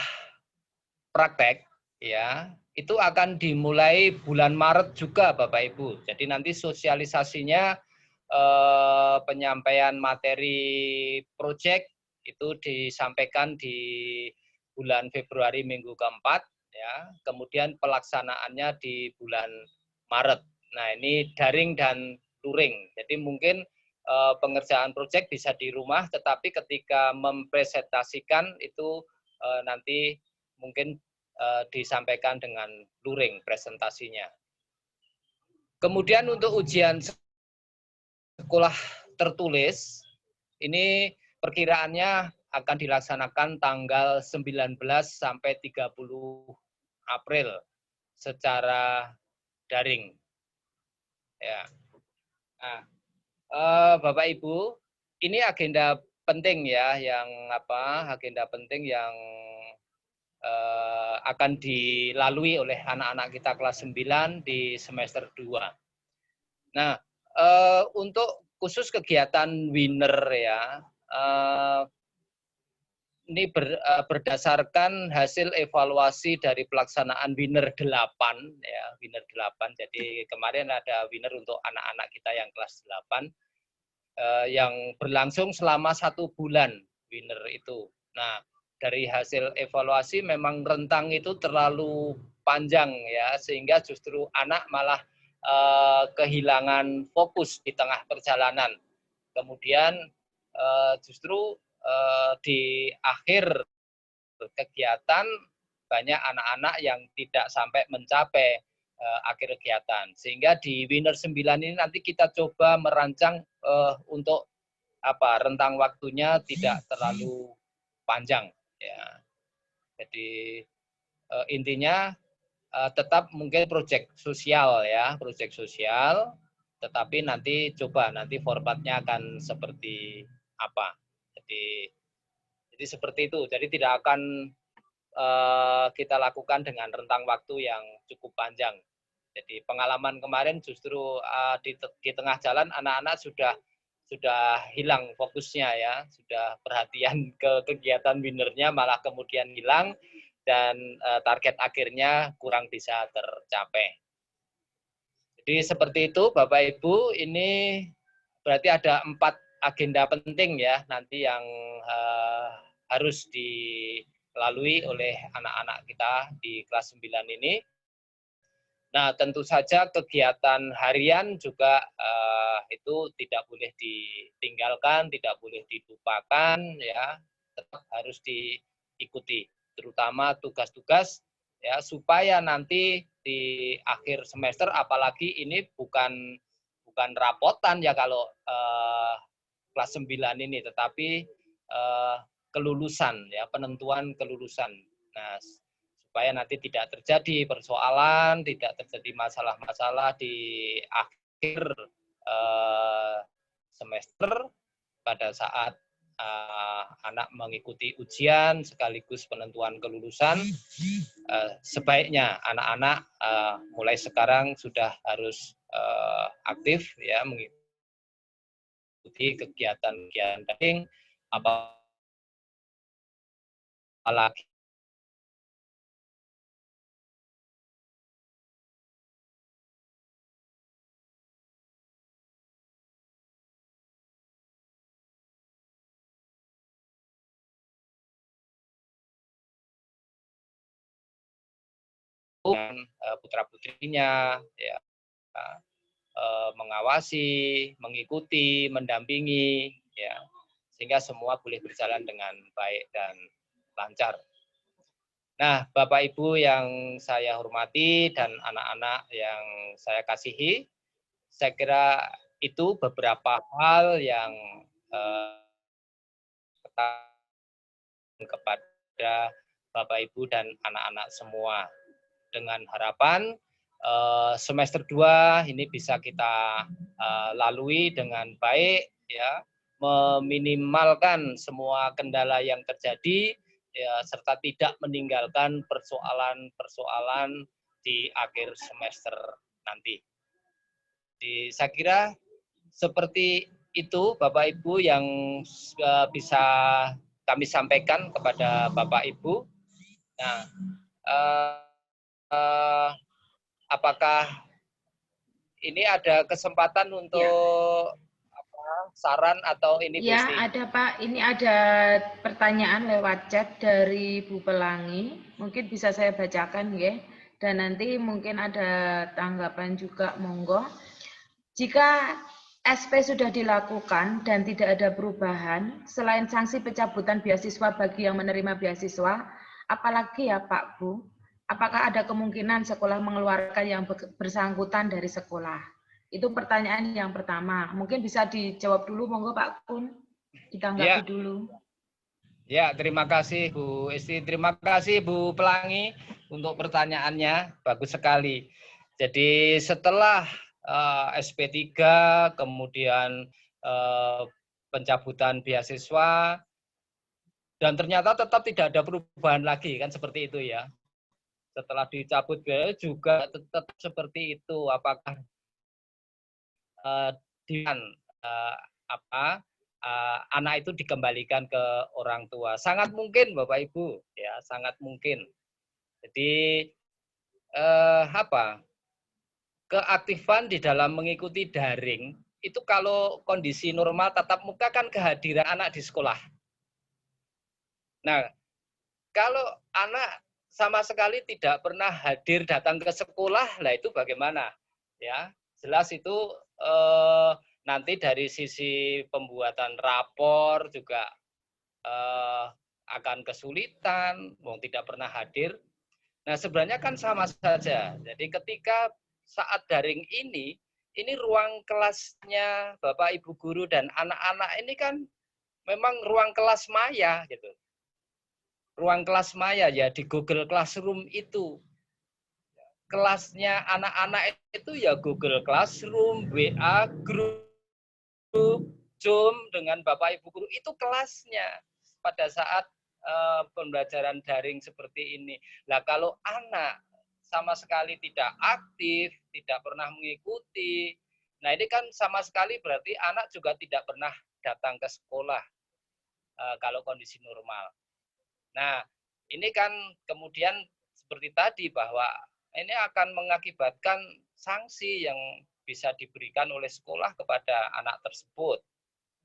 praktek ya, itu akan dimulai bulan Maret juga Bapak Ibu. Jadi nanti sosialisasinya penyampaian materi proyek itu disampaikan di bulan Februari minggu keempat ya. Kemudian pelaksanaannya di bulan Maret. Nah, ini daring dan luring. Jadi mungkin pengerjaan proyek bisa di rumah, tetapi ketika mempresentasikan itu nanti mungkin disampaikan dengan luring presentasinya. Kemudian untuk ujian sekolah tertulis, ini perkiraannya akan dilaksanakan tanggal 19 sampai 30 April secara daring. Ya. Nah, Bapak Ibu, ini agenda penting ya, agenda penting yang akan dilalui oleh anak-anak kita kelas 9 di semester 2. Nah, untuk khusus kegiatan Winner ya, ini berdasarkan hasil evaluasi dari pelaksanaan Winner 8 ya, Winner 8. Jadi kemarin ada Winner untuk anak-anak kita yang kelas 8 yang berlangsung selama 1 bulan Winner itu. Nah, dari hasil evaluasi memang rentang itu terlalu panjang ya, sehingga justru anak malah kehilangan fokus di tengah perjalanan. Kemudian justru di akhir kegiatan banyak anak-anak yang tidak sampai mencapai akhir kegiatan. Sehingga di Winner 9 ini nanti kita coba merancang untuk rentang waktunya tidak terlalu panjang ya. Jadi intinya tetap mungkin proyek sosial ya, proyek sosial, tetapi nanti formatnya akan seperti apa. Jadi seperti itu. Jadi tidak akan kita lakukan dengan rentang waktu yang cukup panjang. Jadi pengalaman kemarin justru di tengah jalan anak-anak sudah hilang fokusnya ya, sudah perhatian ke kegiatan Winner-nya malah kemudian hilang. Dan target akhirnya kurang bisa tercapai. Jadi seperti itu Bapak Ibu, ini berarti ada 4 agenda penting ya nanti yang harus dilalui oleh anak-anak kita di kelas 9 ini. Nah, tentu saja kegiatan harian juga itu tidak boleh ditinggalkan, tidak boleh dilupakan ya, tetap harus diikuti. Terutama tugas-tugas ya, supaya nanti di akhir semester, apalagi ini bukan rapotan ya kalau kelas 9 ini, tetapi kelulusan ya, penentuan kelulusan. Nah, supaya nanti tidak terjadi persoalan, tidak terjadi masalah-masalah di akhir semester pada saat anak mengikuti ujian sekaligus penentuan kelulusan. Sebaiknya anak-anak mulai sekarang sudah harus aktif ya mengikuti kegiatan-kegiatan daring, apalagi putra-putrinya, ya, mengawasi, mengikuti, mendampingi, ya, sehingga semua boleh berjalan dengan baik dan lancar. Nah, Bapak Ibu yang saya hormati dan anak-anak yang saya kasihi, saya kira itu beberapa hal yang kepada Bapak Ibu dan anak-anak semua. Dengan harapan semester 2 ini bisa kita lalui dengan baik, ya, meminimalkan semua kendala yang terjadi, ya, serta tidak meninggalkan persoalan-persoalan di akhir semester nanti. Saya kira seperti itu Bapak Ibu yang bisa kami sampaikan kepada Bapak Ibu. Nah, apakah ini ada kesempatan untuk saran atau ini Bu Ya, Isti? ada Pak. Ini ada pertanyaan lewat chat dari Bu Pelangi. Mungkin bisa saya bacakan ya. Dan nanti mungkin ada tanggapan juga, monggo. Jika SP sudah dilakukan dan tidak ada perubahan, selain sanksi pencabutan beasiswa bagi yang menerima beasiswa, apalagi ya Pak Bu? Apakah ada kemungkinan sekolah mengeluarkan yang bersangkutan dari sekolah? Itu pertanyaan yang pertama. Mungkin bisa dijawab dulu, monggo Pak Kun. Ditanggapi dulu. Ya, terima kasih Bu Isti. Terima kasih Bu Pelangi untuk pertanyaannya. Bagus sekali. Jadi setelah SP3, kemudian pencabutan beasiswa, dan ternyata tetap tidak ada perubahan lagi, kan seperti itu ya. Setelah dicabut beasiswa juga tetap seperti itu. Apakah anak itu dikembalikan ke orang tua? Sangat mungkin Bapak Ibu, ya, sangat mungkin. Jadi keaktifan di dalam mengikuti daring itu kalau kondisi normal tatap muka kan kehadiran anak di sekolah. Nah, kalau anak sama sekali tidak pernah hadir datang ke sekolah, lah itu bagaimana? Ya, jelas itu nanti dari sisi pembuatan rapor juga akan kesulitan, tidak pernah hadir. Nah, sebenarnya kan sama saja. Jadi ketika saat daring ini ruang kelasnya Bapak Ibu guru dan anak-anak ini kan memang ruang kelas maya gitu. Ruang kelas maya ya di Google Classroom itu. Kelasnya anak-anak itu ya Google Classroom, WA Group, Zoom dengan Bapak Ibu guru, itu kelasnya pada saat pembelajaran daring seperti ini. Nah, kalau anak sama sekali tidak aktif, tidak pernah mengikuti, nah ini kan sama sekali berarti anak juga tidak pernah datang ke sekolah kalau kondisi normal. Nah, ini kan kemudian seperti tadi bahwa ini akan mengakibatkan sanksi yang bisa diberikan oleh sekolah kepada anak tersebut.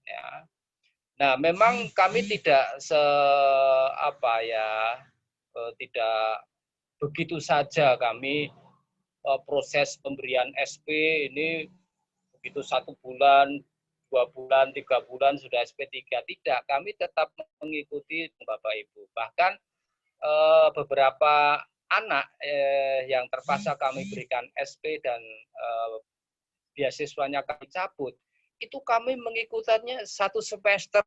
Ya. Nah, memang kami tidak tidak begitu saja kami proses pemberian SP ini begitu 1 bulan, 2 bulan, 3 bulan sudah SP3. Tidak, kami tetap mengikuti Bapak Ibu. Bahkan beberapa anak yang terpaksa kami berikan SP dan beasiswanya kami cabut, itu kami mengikutinya 1 semester.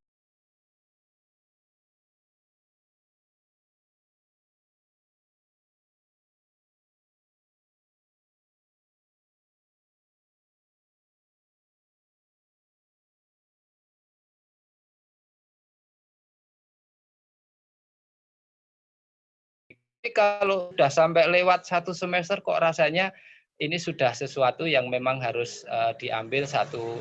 Kalau sudah sampai lewat 1 semester kok rasanya ini sudah sesuatu yang memang harus diambil satu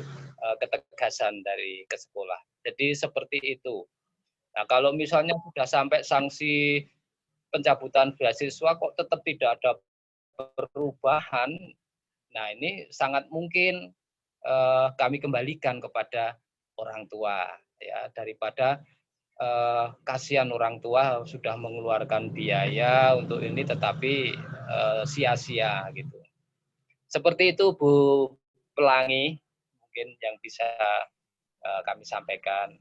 ketegasan dari ke sekolah. Jadi seperti itu. Nah, kalau misalnya sudah sampai sanksi pencabutan beasiswa kok tetap tidak ada perubahan, nah ini sangat mungkin kami kembalikan kepada orang tua, ya, daripada kasihan orang tua sudah mengeluarkan biaya untuk ini tetapi sia-sia gitu. Seperti itu Bu Pelangi mungkin yang bisa kami sampaikan.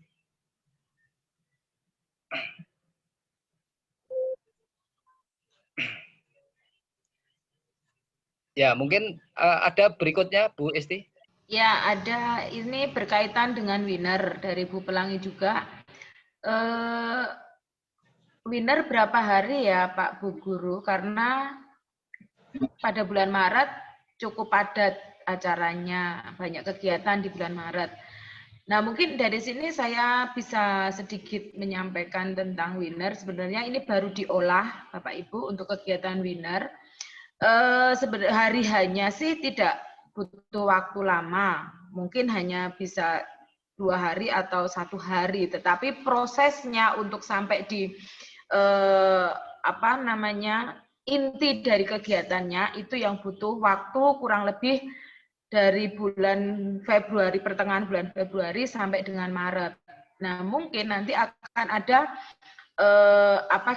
Ya, mungkin ada berikutnya Bu Esti. Ya, ada, ini berkaitan dengan winner dari Bu Pelangi juga. Winner berapa hari ya Pak Bu Guru? Karena pada bulan Maret cukup padat acaranya, banyak kegiatan di bulan Maret. Nah, mungkin dari sini saya bisa sedikit menyampaikan tentang winner. Sebenarnya ini baru diolah Bapak Ibu untuk kegiatan winner. Sebenarnya hari hanya sih tidak butuh waktu lama, mungkin hanya bisa 2 hari atau 1 hari, tetapi prosesnya untuk sampai di inti dari kegiatannya itu yang butuh waktu kurang lebih dari bulan Februari, pertengahan bulan Februari sampai dengan Maret. Nah, mungkin nanti akan ada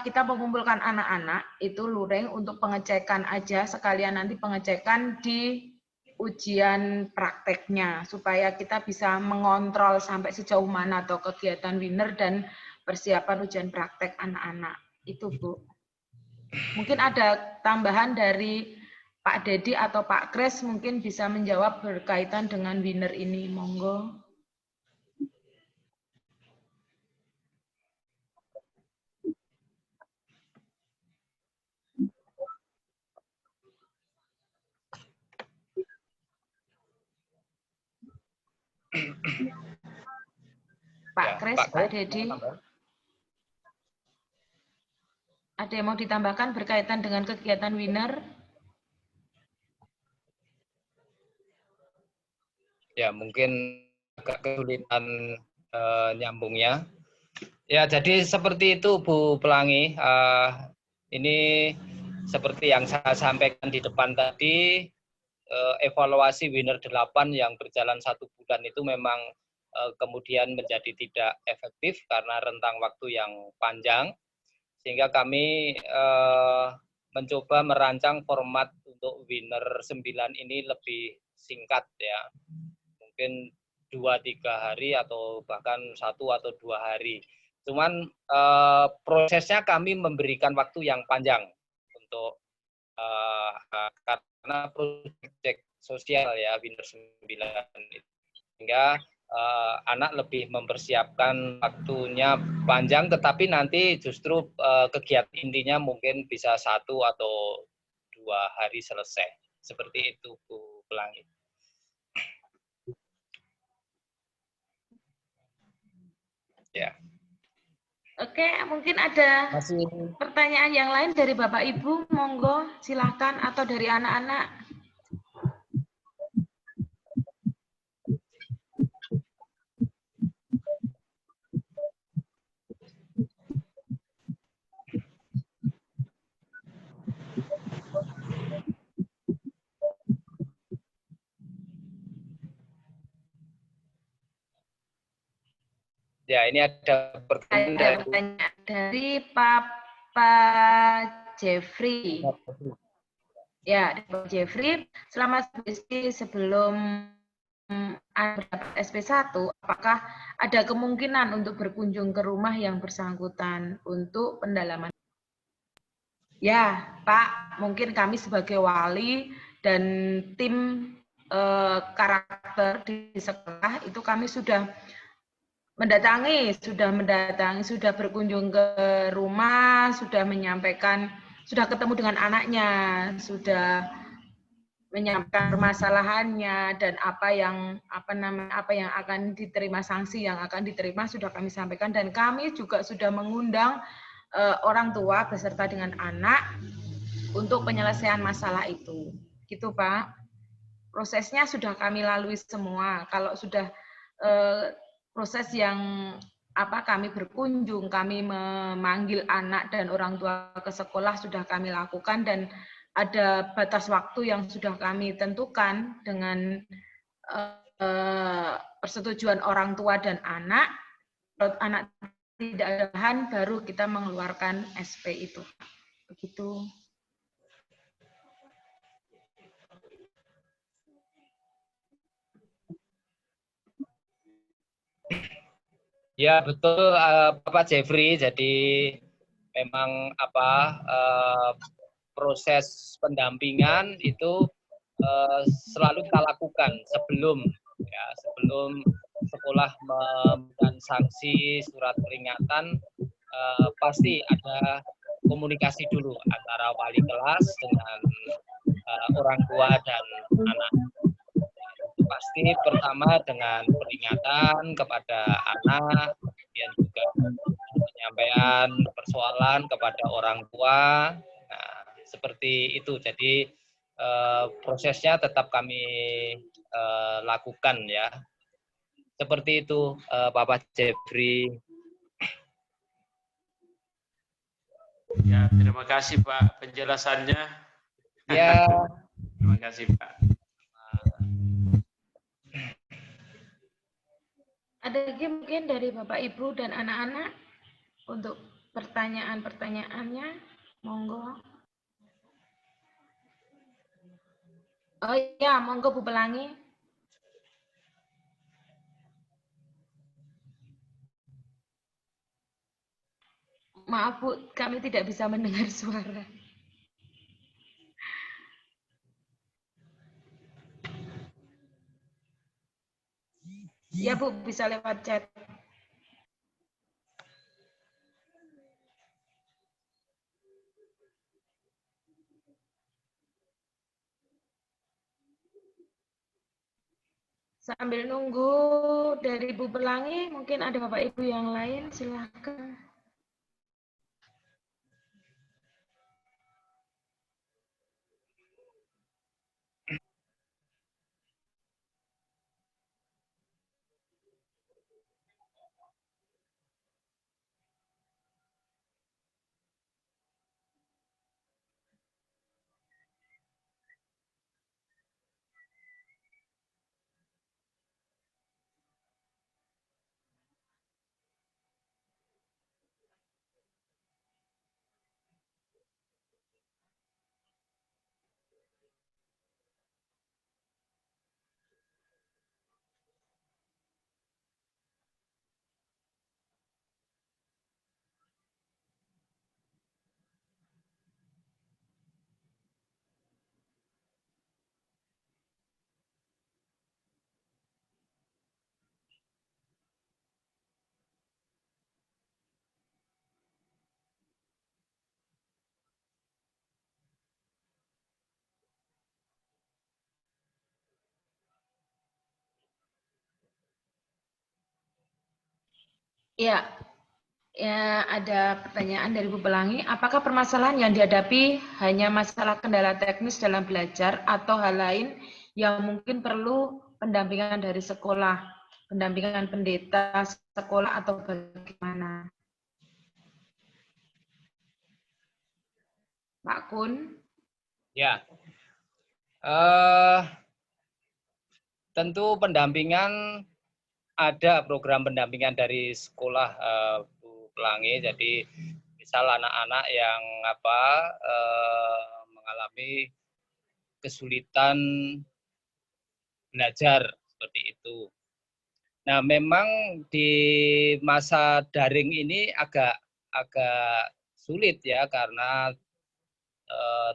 kita mengumpulkan anak-anak itu luring untuk pengecekan aja, sekalian nanti pengecekan di ujian prakteknya supaya kita bisa mengontrol sampai sejauh mana atau kegiatan winner dan persiapan ujian praktek anak-anak itu Bu. Mungkin ada tambahan dari Pak Dedi atau Pak Kres mungkin bisa menjawab berkaitan dengan winner ini, monggo. Pak Kres, Pak Dedi. Ada yang mau ditambahkan berkaitan dengan kegiatan winner? Ya, mungkin agak kesulitan nyambungnya. Ya, jadi seperti itu Bu Pelangi. Ini seperti yang saya sampaikan di depan tadi, evaluasi winner 8 yang berjalan 1 bulan itu memang kemudian menjadi tidak efektif karena rentang waktu yang panjang. Sehingga kami mencoba merancang format untuk winner 9 ini lebih singkat ya. Mungkin 2-3 hari atau bahkan 1 atau 2 hari. Cuman prosesnya kami memberikan waktu yang panjang untuk karena proyek sosial ya winner 9 itu. Sehingga anak lebih mempersiapkan waktunya panjang, tetapi nanti justru kegiatan intinya mungkin bisa 1 atau 2 hari selesai. Seperti itu Bu Pelangi. Ya. Oke, mungkin ada pertanyaan yang lain dari Bapak Ibu, monggo silahkan, atau dari anak-anak. Ya, ini ada pertanyaan dari Pak Jeffrey. Ya, Pak Jeffrey, selama sebelum mendapat SP1, apakah ada kemungkinan untuk berkunjung ke rumah yang bersangkutan untuk pendalaman? Ya, Pak, mungkin kami sebagai wali dan tim karakter di sekolah itu kami sudah mendatangi, sudah berkunjung ke rumah, sudah menyampaikan, sudah ketemu dengan anaknya, sudah menyampaikan permasalahannya dan apa yang akan diterima, sanksi yang akan diterima sudah kami sampaikan, dan kami juga sudah mengundang orang tua beserta dengan anak untuk penyelesaian masalah itu. Gitu Pak. Prosesnya sudah kami lalui semua. Kalau sudah proses yang kami berkunjung, kami memanggil anak dan orang tua ke sekolah sudah kami lakukan, dan ada batas waktu yang sudah kami tentukan dengan persetujuan orang tua dan anak tidak ada bahan, baru kita mengeluarkan SP itu. Begitu. Ya betul, Bapak Jeffrey. Jadi memang proses pendampingan itu selalu kita lakukan sebelum sekolah memberikan sanksi surat peringatan, pasti ada komunikasi dulu antara wali kelas dengan orang tua dan anak. Pasti pertama dengan peringatan kepada anak, kemudian juga penyampaian persoalan kepada orang tua. Nah, seperti itu. Jadi prosesnya tetap kami lakukan ya. Seperti itu, Bapak Jeffrey. Ya, terima kasih Pak penjelasannya. Ya. Terima kasih Pak. Ada lagi mungkin dari Bapak Ibu dan anak-anak untuk pertanyaan-pertanyaannya, monggo. Oh iya, monggo Bu Pelangi. Maaf Bu, kami tidak bisa mendengar suara. Ya Bu, bisa lewat chat. Sambil nunggu dari Bu Pelangi, mungkin ada Bapak Ibu yang lain, silakan. Ya, ya, ada pertanyaan dari Bu Pelangi. Apakah permasalahan yang dihadapi hanya masalah kendala teknis dalam belajar atau hal lain yang mungkin perlu pendampingan dari sekolah, pendampingan pendeta sekolah atau bagaimana? Pak Kun? Ya. Tentu pendampingan, ada program pendampingan dari sekolah, Bu Pelangi. Jadi misal anak-anak yang mengalami kesulitan belajar seperti itu. Nah, memang di masa daring ini agak sulit ya, karena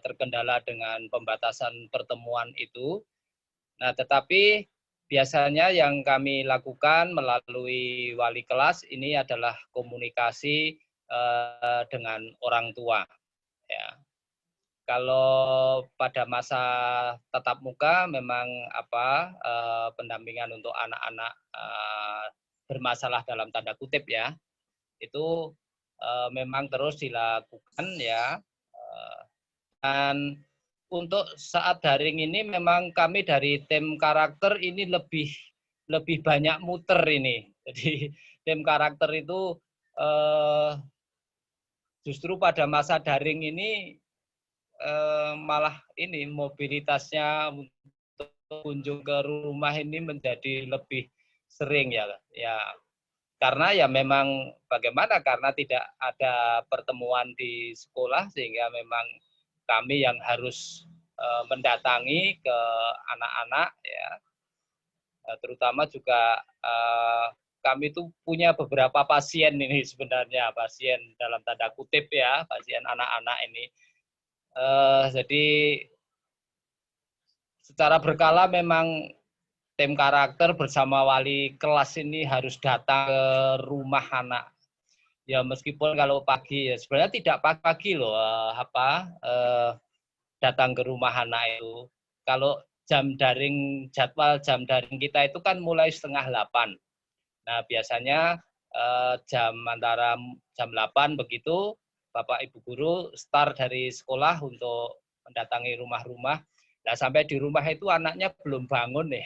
terkendala dengan pembatasan pertemuan itu. Nah, tetapi biasanya yang kami lakukan melalui wali kelas ini adalah komunikasi dengan orang tua. Ya. Kalau pada masa tatap muka memang pendampingan untuk anak-anak bermasalah dalam tanda kutip ya, itu memang terus dilakukan ya. Dan untuk saat daring ini memang kami dari tim karakter ini lebih banyak muter ini. Jadi tim karakter itu justru pada masa daring ini malah ini mobilitasnya untuk kunjung ke rumah ini menjadi lebih sering ya. karena ya memang bagaimana, karena tidak ada pertemuan di sekolah sehingga memang kami yang harus mendatangi ke anak-anak ya, terutama juga kami itu punya beberapa pasien ini sebenarnya, pasien dalam tanda kutip ya, pasien anak-anak ini. Jadi secara berkala memang tim karakter bersama wali kelas ini harus datang ke rumah anak. Ya meskipun kalau pagi ya sebenarnya tidak pagi loh datang ke rumah anak itu. Kalau jadwal jam daring kita itu kan mulai 7:30. Nah biasanya antara jam 8 begitu Bapak Ibu guru start dari sekolah untuk mendatangi rumah-rumah. Nah sampai di rumah itu anaknya belum bangun nih.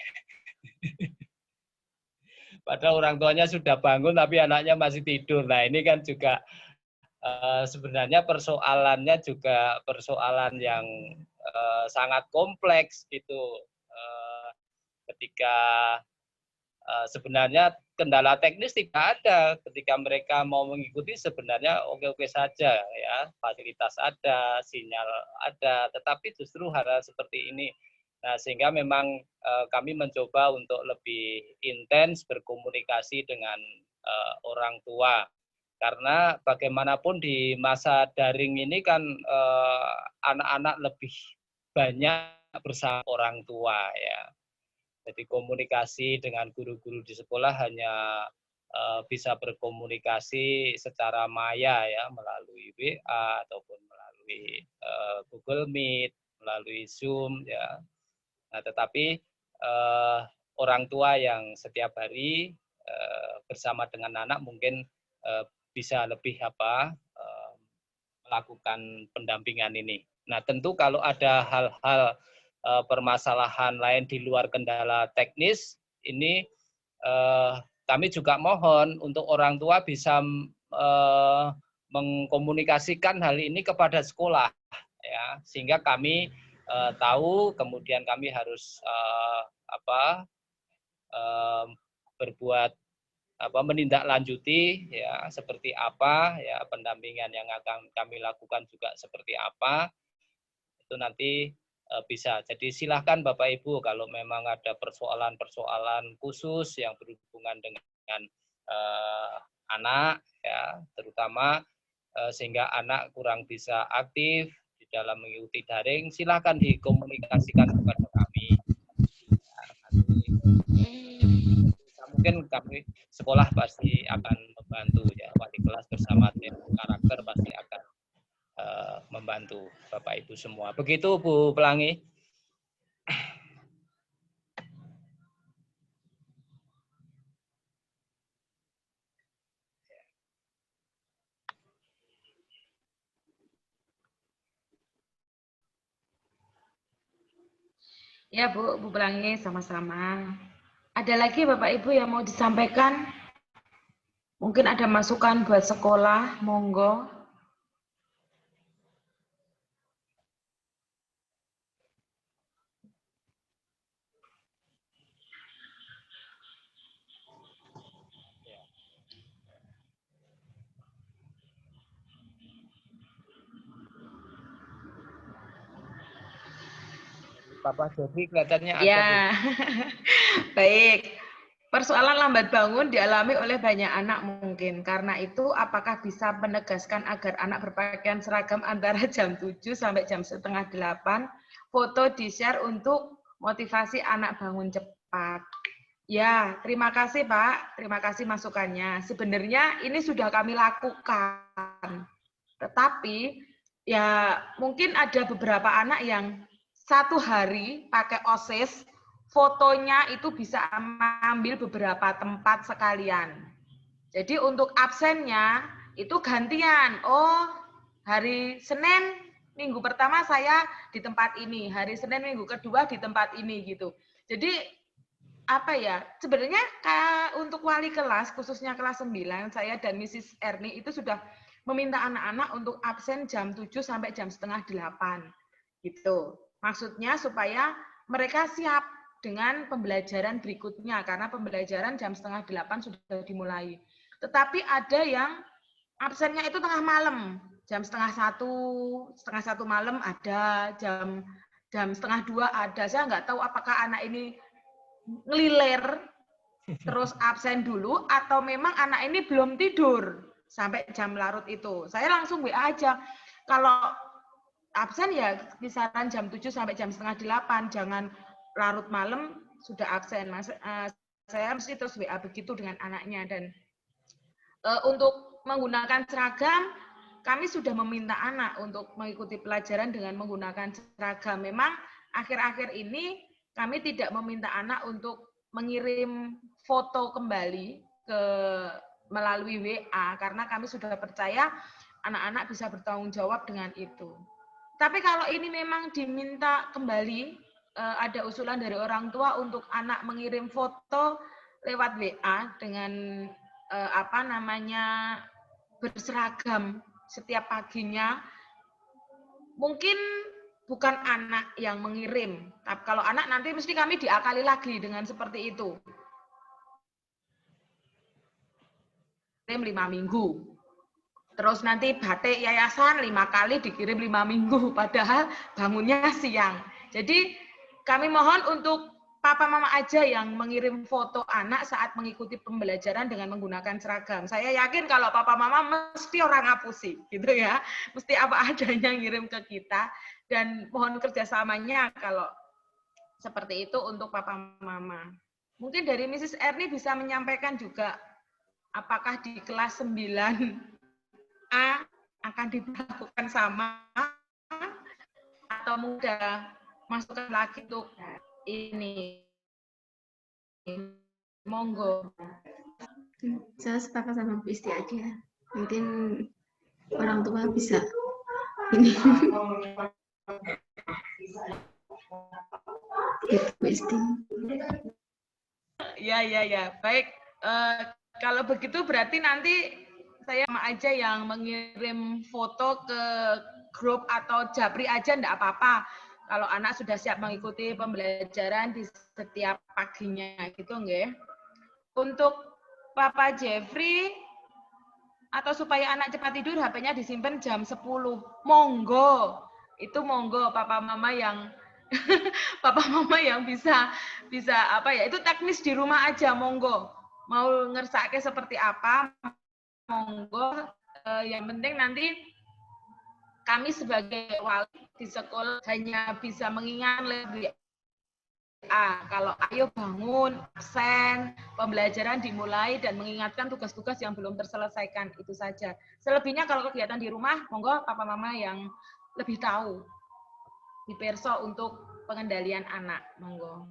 Padahal orang tuanya sudah bangun tapi anaknya masih tidur. Nah ini kan juga sebenarnya persoalannya juga persoalan yang sangat kompleks gitu. Ketika sebenarnya kendala teknis tidak ada, ketika mereka mau mengikuti sebenarnya oke-oke saja ya, fasilitas ada, sinyal ada, tetapi justru hal-hal seperti ini. Nah, sehingga memang kami mencoba untuk lebih intens berkomunikasi dengan orang tua. Karena bagaimanapun di masa daring ini kan anak-anak lebih banyak bersama orang tua ya. Jadi komunikasi dengan guru-guru di sekolah hanya bisa berkomunikasi secara maya ya, melalui WA ataupun melalui Google Meet, melalui Zoom ya. Nah, tetapi orang tua yang setiap hari bersama dengan anak mungkin bisa lebih melakukan pendampingan ini. Nah, tentu kalau ada hal-hal permasalahan lain di luar kendala teknis, ini kami juga mohon untuk orang tua bisa mengkomunikasikan hal ini kepada sekolah, ya, sehingga kami tahu, kemudian kami harus berbuat menindaklanjuti ya seperti apa ya, pendampingan yang akan kami lakukan juga seperti apa, itu nanti bisa. Jadi silahkan Bapak Ibu kalau memang ada persoalan-persoalan khusus yang berhubungan dengan anak ya, terutama sehingga anak kurang bisa aktif di dalam mengikuti daring, silahkan dikomunikasikan kepada kami. Mungkin kami sekolah pasti akan membantu ya, wali kelas bersama tim karakter pasti akan membantu Bapak Ibu semua. Begitu Bu Pelangi. Ya Bu Pelangi, sama-sama. Ada lagi Bapak Ibu yang mau disampaikan? Mungkin ada masukan buat sekolah, monggo. Bapak Jody kelihatannya ada. Ya, baik. Persoalan lambat bangun dialami oleh banyak anak mungkin. Karena itu, apakah bisa menegaskan agar anak berpakaian seragam antara jam 7 sampai jam 7:30? Foto di-share untuk motivasi anak bangun cepat. Ya, terima kasih Pak. Terima kasih masukannya. Sebenarnya ini sudah kami lakukan. Tetapi, ya mungkin ada beberapa anak yang satu hari pakai OSIS, fotonya itu bisa ambil beberapa tempat sekalian. Jadi untuk absennya itu gantian. Oh, hari Senin minggu pertama saya di tempat ini, hari Senin minggu kedua di tempat ini gitu. Jadi apa ya? Sebenarnya untuk wali kelas khususnya kelas 9, saya dan Mrs. Erni itu sudah meminta anak-anak untuk absen jam 7 sampai jam 7:30 gitu. Maksudnya supaya mereka siap dengan pembelajaran berikutnya, karena pembelajaran jam 7:30 sudah dimulai. Tetapi ada yang absennya itu tengah malam, jam setengah satu malam ada, jam 1:30 ada. Saya nggak tahu apakah anak ini ngeliler terus absen dulu atau memang anak ini belum tidur sampai jam larut itu. Saya langsung WA aja. Kalau absen ya kisaran jam 7 sampai jam 7:30, jangan larut malam sudah absen. Saya mesti terus WA begitu dengan anaknya. Dan untuk menggunakan seragam, kami sudah meminta anak untuk mengikuti pelajaran dengan menggunakan seragam. Memang akhir-akhir ini kami tidak meminta anak untuk mengirim foto kembali melalui WA karena kami sudah percaya anak-anak bisa bertanggung jawab dengan itu. Tapi kalau ini memang diminta kembali, ada usulan dari orang tua untuk anak mengirim foto lewat WA dengan berseragam setiap paginya, mungkin bukan anak yang mengirim. Tapi kalau anak nanti mesti kami diakali lagi dengan seperti itu. Kirim 5 minggu. Terus nanti batik yayasan 5 kali dikirim 5 minggu, padahal bangunnya siang. Jadi kami mohon untuk papa mama aja yang mengirim foto anak saat mengikuti pembelajaran dengan menggunakan seragam. Saya yakin kalau papa mama mesti orang ngapusi, gitu ya. Mesti apa adanya ngirim ke kita. Dan mohon kerjasamanya kalau seperti itu untuk papa mama. Mungkin dari Mrs. Erni bisa menyampaikan juga apakah di kelas 9A akan diberlakukan sama atau mudah masukkan lagi untuk ini. Monggo. Saya sepakat sama Bu Isti aja. Mungkin orang tua bisa ini. Gitu, Bu Isti. Ya. Baik. Kalau begitu berarti nanti saya sama aja yang mengirim foto ke grup atau Japri aja enggak apa-apa. Kalau anak sudah siap mengikuti pembelajaran di setiap paginya gitu nggih. Untuk Papa Jeffrey atau supaya anak cepat tidur HP-nya disimpan jam 10. Monggo. Itu monggo Papa Mama yang bisa itu teknis di rumah aja monggo. Mau ngersake seperti apa monggo. Yang penting nanti kami sebagai wali di sekolah hanya bisa mengingat lebih kalau ayo bangun, absen, pembelajaran dimulai dan mengingatkan tugas-tugas yang belum terselesaikan, itu saja. Selebihnya kalau kegiatan di rumah, monggo papa mama yang lebih tahu. Diperso untuk pengendalian anak, monggo.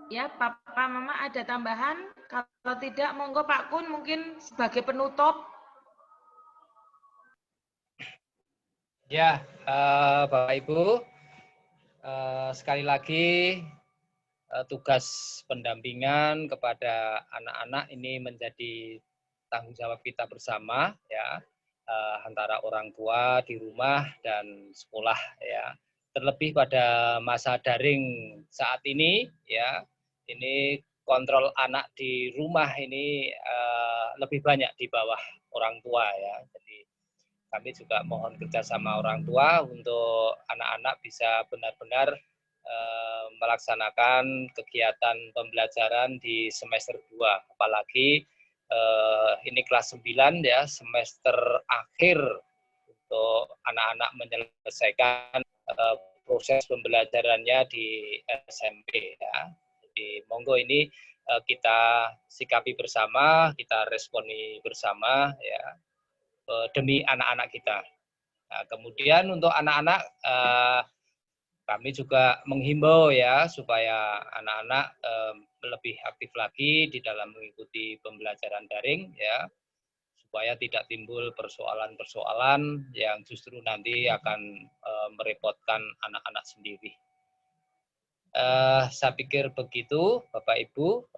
Ya, papa mama ada tambahan? Kalau tidak, monggo Pak Kun mungkin sebagai penutup. Ya, Bapak Ibu, sekali lagi tugas pendampingan kepada anak-anak ini menjadi tanggung jawab kita bersama, ya, antara orang tua di rumah dan sekolah, ya. Terlebih pada masa daring saat ini, ya, ini kontrol anak di rumah ini lebih banyak di bawah orang tua, ya. Jadi kami juga mohon kerjasama orang tua untuk anak-anak bisa benar-benar melaksanakan kegiatan pembelajaran di semester 2. Apalagi ini kelas 9 ya, semester akhir untuk anak-anak menyelesaikan proses pembelajarannya di SMP ya. Jadi monggo ini kita sikapi bersama, kita responi bersama ya. Demi anak-anak kita. Nah, kemudian untuk anak-anak kami juga menghimbau ya supaya anak-anak lebih aktif lagi di dalam mengikuti pembelajaran daring ya, supaya tidak timbul persoalan-persoalan yang justru nanti akan merepotkan anak-anak sendiri. Saya pikir begitu, Bapak Ibu.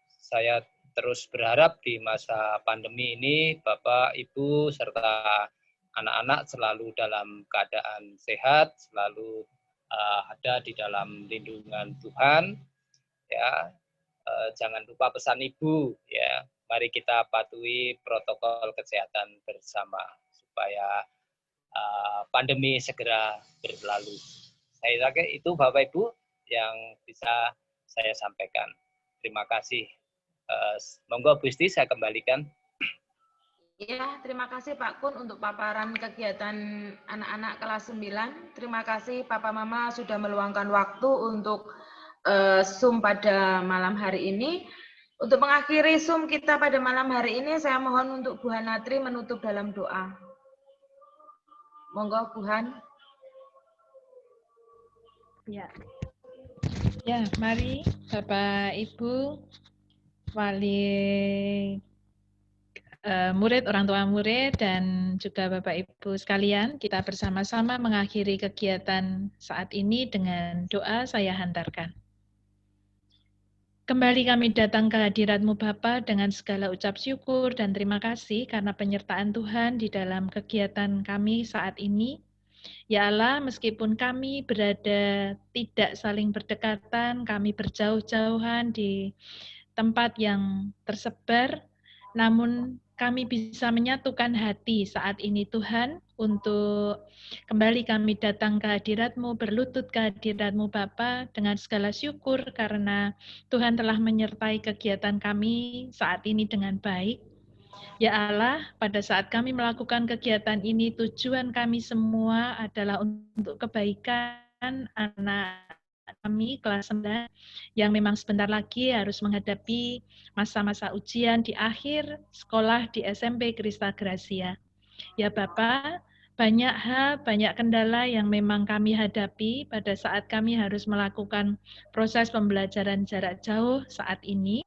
Saya terus berharap di masa pandemi ini Bapak, Ibu, serta anak-anak selalu dalam keadaan sehat, selalu ada di dalam lindungan Tuhan. Ya, jangan lupa pesan Ibu. Ya, mari kita patuhi protokol kesehatan bersama supaya pandemi segera berlalu. Saya kira itu Bapak Ibu yang bisa saya sampaikan. Terima kasih. Monggo Bu Isti saya kembalikan. Ya, terima kasih Pak Kun untuk paparan kegiatan anak-anak kelas 9. Terima kasih Papa Mama sudah meluangkan waktu untuk Zoom pada malam hari ini. Untuk mengakhiri Zoom kita pada malam hari ini, saya mohon untuk Bu Hanatri menutup dalam doa. Monggo Bu Han. Ya. Ya, mari Bapak Ibu wali murid, orang tua murid, dan juga Bapak Ibu sekalian, kita bersama-sama mengakhiri kegiatan saat ini dengan doa saya hantarkan. Kembali kami datang ke hadirat-Mu Bapa dengan segala ucap syukur dan terima kasih karena penyertaan Tuhan di dalam kegiatan kami saat ini. Ya Allah, meskipun kami berada tidak saling berdekatan, kami berjauh-jauhan di tempat yang tersebar, namun kami bisa menyatukan hati saat ini Tuhan untuk kembali kami datang ke hadirat-Mu, berlutut ke hadirat-Mu Bapa dengan segala syukur karena Tuhan telah menyertai kegiatan kami saat ini dengan baik. Ya Allah, pada saat kami melakukan kegiatan ini, tujuan kami semua adalah untuk kebaikan anak kami kelas 9 yang memang sebentar lagi harus menghadapi masa-masa ujian di akhir sekolah di SMP Krista Gracia. Ya Bapak, banyak hal, banyak kendala yang memang kami hadapi pada saat kami harus melakukan proses pembelajaran jarak jauh saat ini.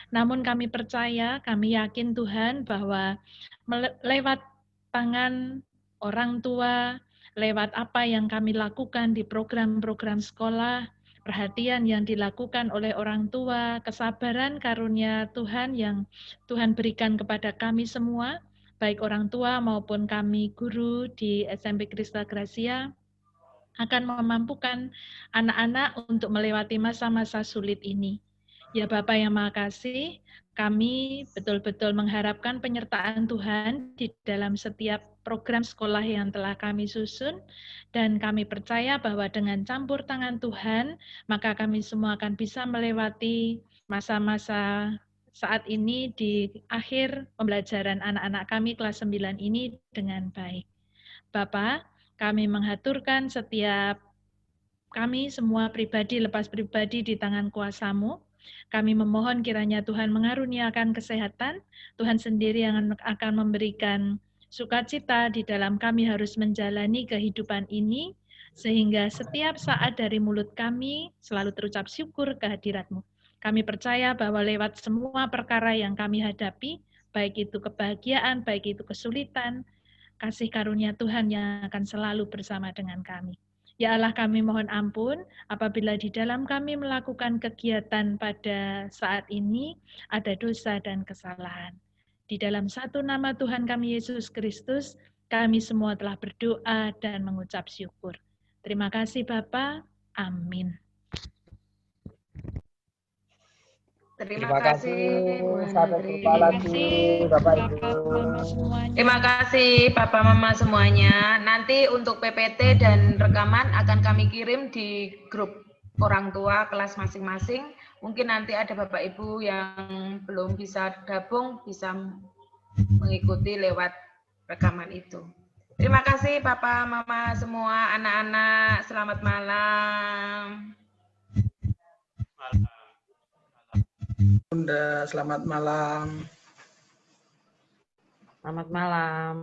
Namun kami percaya, kami yakin Tuhan bahwa lewat tangan orang tua, lewat apa yang kami lakukan di program-program sekolah, perhatian yang dilakukan oleh orang tua, kesabaran karunia Tuhan yang Tuhan berikan kepada kami semua, baik orang tua maupun kami guru di SMP Krista Gracia, akan memampukan anak-anak untuk melewati masa-masa sulit ini. Ya Bapa yang Maha Kasih, kami betul-betul mengharapkan penyertaan Tuhan di dalam setiap program sekolah yang telah kami susun, dan kami percaya bahwa dengan campur tangan Tuhan, maka kami semua akan bisa melewati masa-masa saat ini di akhir pembelajaran anak-anak kami kelas 9 ini dengan baik. Bapak, kami menghaturkan setiap kami semua pribadi lepas pribadi di tangan kuasa-Mu. Kami memohon kiranya Tuhan mengaruniakan kesehatan, Tuhan sendiri yang akan memberikan sukacita di dalam kami harus menjalani kehidupan ini, sehingga setiap saat dari mulut kami selalu terucap syukur kehadirat-Mu. Kami percaya bahwa lewat semua perkara yang kami hadapi, baik itu kebahagiaan, baik itu kesulitan, kasih karunia Tuhan yang akan selalu bersama dengan kami. Ya Allah, kami mohon ampun apabila di dalam kami melakukan kegiatan pada saat ini ada dosa dan kesalahan. Di dalam satu nama Tuhan kami Yesus Kristus, kami semua telah berdoa dan mengucap syukur. Terima kasih Bapa. Amin. Terima kasih Bu Hanatri. Terima kasih Bapak Ibu. Terima kasih Papa Mama semuanya. Nanti untuk PPT dan rekaman akan kami kirim di grup orang tua kelas masing-masing. Mungkin nanti ada Bapak Ibu yang belum bisa gabung, bisa mengikuti lewat rekaman itu. Terima kasih Papa Mama semua, anak-anak. Selamat malam. Bunda, selamat malam. Selamat malam.